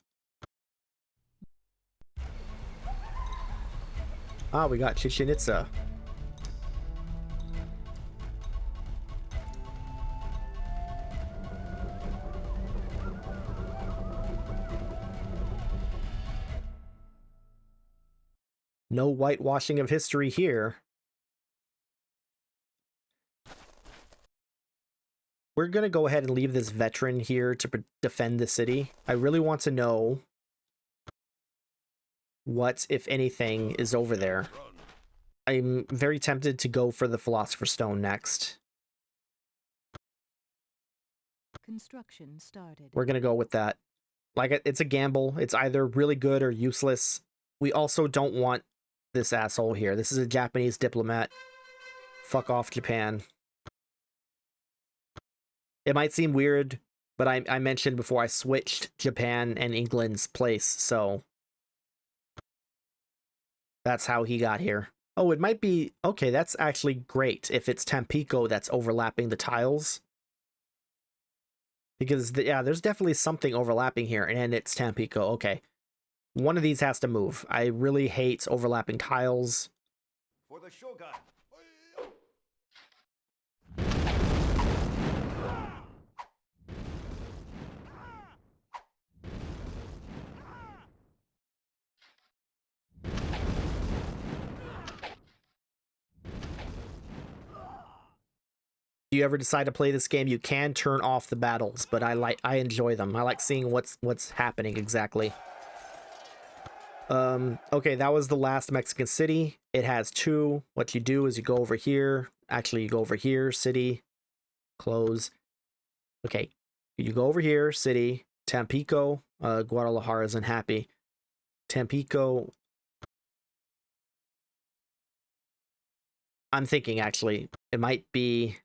Ah, we got Chichen Itza. No whitewashing of history here. We're going to go ahead and leave this veteran here to defend the city. I really want to know what, if anything, is over there. I'm very tempted to go for the Philosopher's Stone next. Construction started. We're going to go with that. Like, it's a gamble. It's either really good or useless. We also don't want this asshole here. This is a Japanese diplomat. Fuck off, Japan. It might seem weird, but I mentioned before I switched Japan and England's place, so that's how he got here. Oh, it might be... Okay, that's actually great if it's Tampico that's overlapping the tiles. Because, yeah, there's definitely something overlapping here, and it's Tampico. Okay. One of these has to move. I really hate overlapping tiles. For the Shogun. If you ever decide to play this game, you can turn off the battles, but I enjoy them. I like seeing what's happening exactly. Okay, that was the last Mexican city. It has two. What you do is you go over here. Actually, you go over here, city, close. Okay, you go over here, city, Tampico. Guadalajara isn't happy. Tampico. I'm thinking, actually, it might be...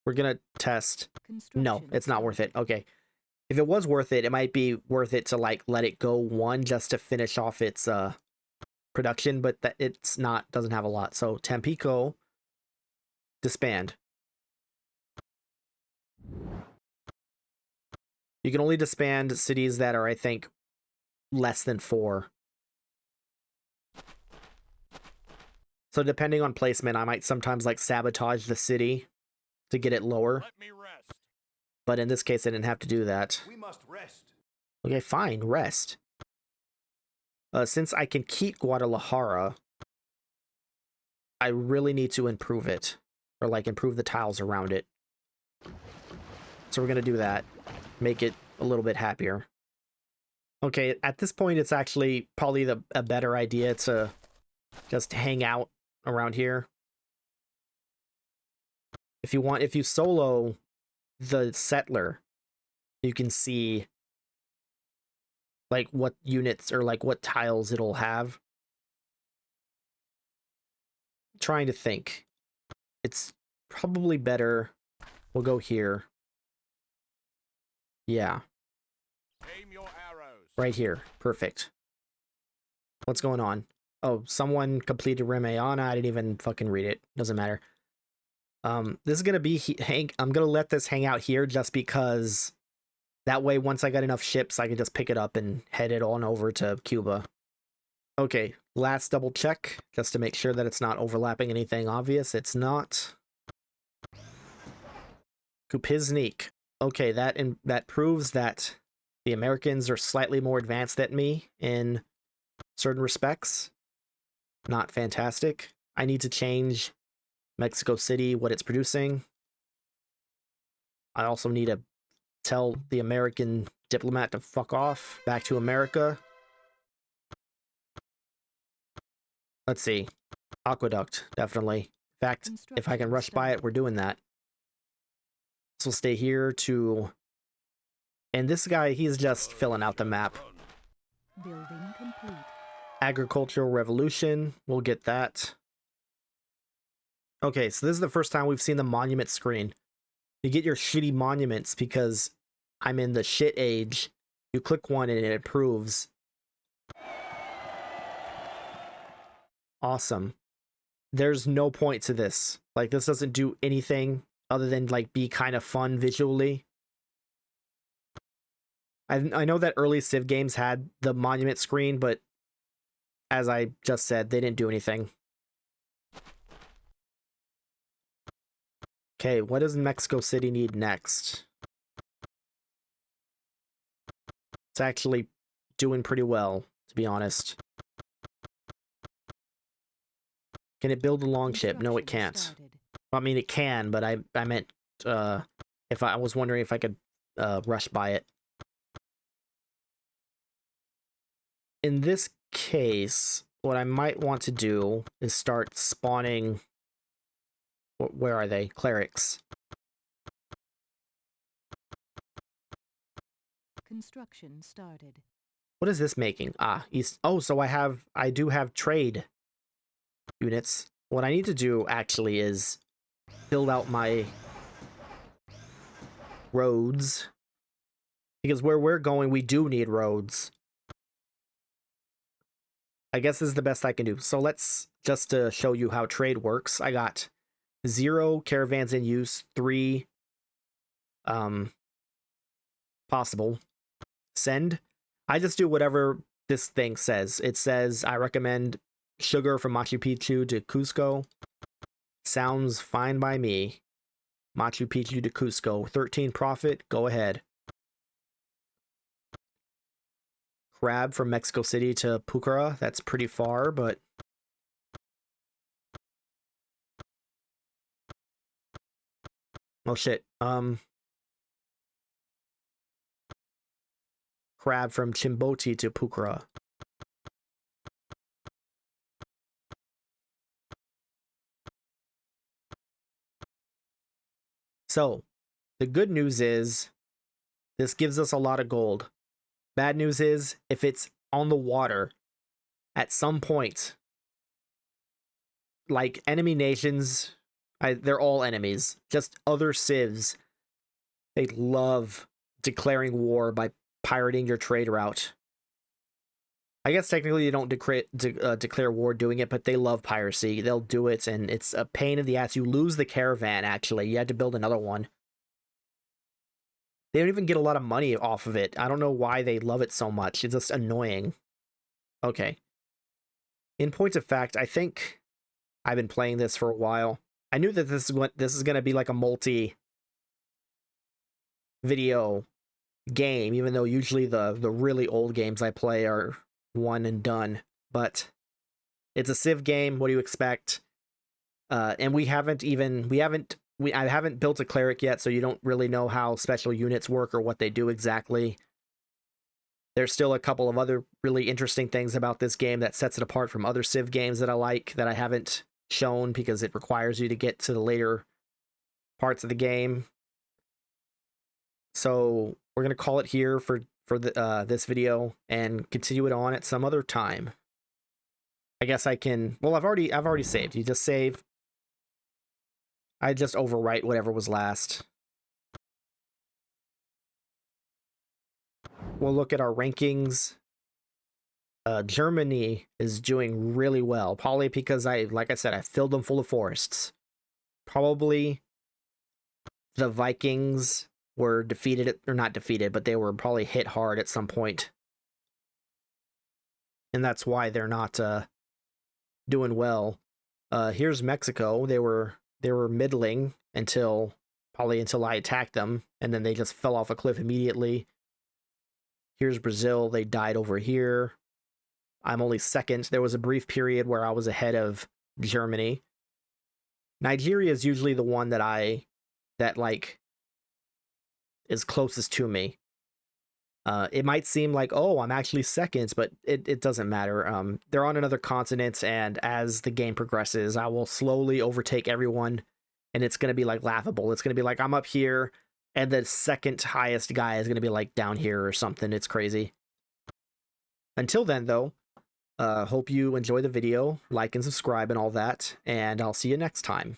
We're gonna test. No, it's not worth it. Okay. If it was worth it, it might be worth it to, like, let it go one just to finish off its production, but that it's not, doesn't have a lot. So Tampico, disband. You can only disband cities that are, I think, less than 4. So depending on placement, I might sometimes, like, sabotage the city to get it lower. Let me rest. But in this case, I didn't have to do that. We must rest. Okay, fine, rest. Since I can keep Guadalajara, I really need to improve it. Or, like, improve the tiles around it. So we're going to do that. Make it a little bit happier. Okay, at this point, it's actually probably a better idea to just hang out around here. If you solo the settler, you can see, like, what units or, like, what tiles it'll have. I'm trying to think. It's probably better. We'll go here. Yeah. Aim your arrows. Right here. Perfect. What's going on? Oh, someone completed Ramayana. I didn't even fucking read it. Doesn't matter. This is gonna be I'm gonna let this hang out here just because that way once I got enough ships I can just pick it up and head it on over to Cuba. Okay, last double check just to make sure that it's not overlapping anything obvious. It's not. Kupiznik. Okay, that proves that the Americans are slightly more advanced than me in certain respects. Not fantastic. I need to change Mexico City, what it's producing. I also need to tell the American diplomat to fuck off back to America. Let's see. Aqueduct, definitely. In fact, if I can rush by it, we're doing that. This will stay here to... And this guy, he's just filling out the map. Building complete. Agricultural Revolution, we'll get that. Okay, so this is the first time we've seen the monument screen. You get your shitty monuments because I'm in the shit age. You click one and it improves. Awesome. There's no point to this. Like, this doesn't do anything other than, like, be kind of fun visually. I know that early Civ games had the monument screen, but as I just said, they didn't do anything. Okay, what does Mexico City need next? It's actually doing pretty well, to be honest. Can it build a longship? No, it can't. I mean, it can, but I meant if I was wondering if I could rush by it. In this case, what I might want to do is start spawning... Where are they? Clerics. Construction started. What is this making? Ah, East. Oh, so I do have trade units. What I need to do actually is build out my roads, because where we're going, we do need roads. I guess this is the best I can do. So let's, just to show you how trade works, I got 0 caravans in use, 3 possible. Send. I just do whatever this thing says. It says I recommend sugar from Machu Picchu to Cusco. Sounds fine by me. Machu Picchu to Cusco. 13 profit. Go ahead. Crab from Mexico City to Pucara. That's pretty far, but... Oh shit. Crab from Chimbote to Pucara. So, the good news is this gives us a lot of gold. Bad news is if it's on the water at some point, like enemy nations, they're all enemies, just other civs, they love declaring war by pirating your trade route. I guess technically you don't declare war doing it, but they love piracy. They'll do it, and it's a pain in the ass. You lose the caravan, actually. You had to build another one. They don't even get a lot of money off of it. I don't know why they love it so much. It's just annoying. Okay. In point of fact, I think I've been playing this for a while. I knew that this is going to be like a multi-video game, even though usually the really old games I play are one and done. But it's a Civ game. What do you expect? And I haven't built a cleric yet, so you don't really know how special units work or what they do exactly. There's still a couple of other really interesting things about this game that sets it apart from other Civ games that I like, that I haven't shown because it requires you to get to the later parts of the game. So we're gonna call it here for this video and continue it on at some other time. I guess I can. Well, I've already saved. You just save. I just overwrite whatever was last. We'll look at our rankings. Germany is doing really well, probably because like I said, I filled them full of forests. Probably the Vikings were defeated, or not defeated, but they were probably hit hard at some point. And that's why they're not doing well. Here's Mexico. They were middling until I attacked them, and then they just fell off a cliff immediately. Here's Brazil. They died over here. I'm only second. There was a brief period where I was ahead of Germany. Nigeria is usually the one that is closest to me. It might seem like, oh, I'm actually second, but it doesn't matter. They're on another continent, and as the game progresses, I will slowly overtake everyone, and it's going to be like laughable. It's going to be like I'm up here, and the second highest guy is going to be like down here or something. It's crazy. Until then, though, hope you enjoy the video, like and subscribe and all that, and I'll see you next time.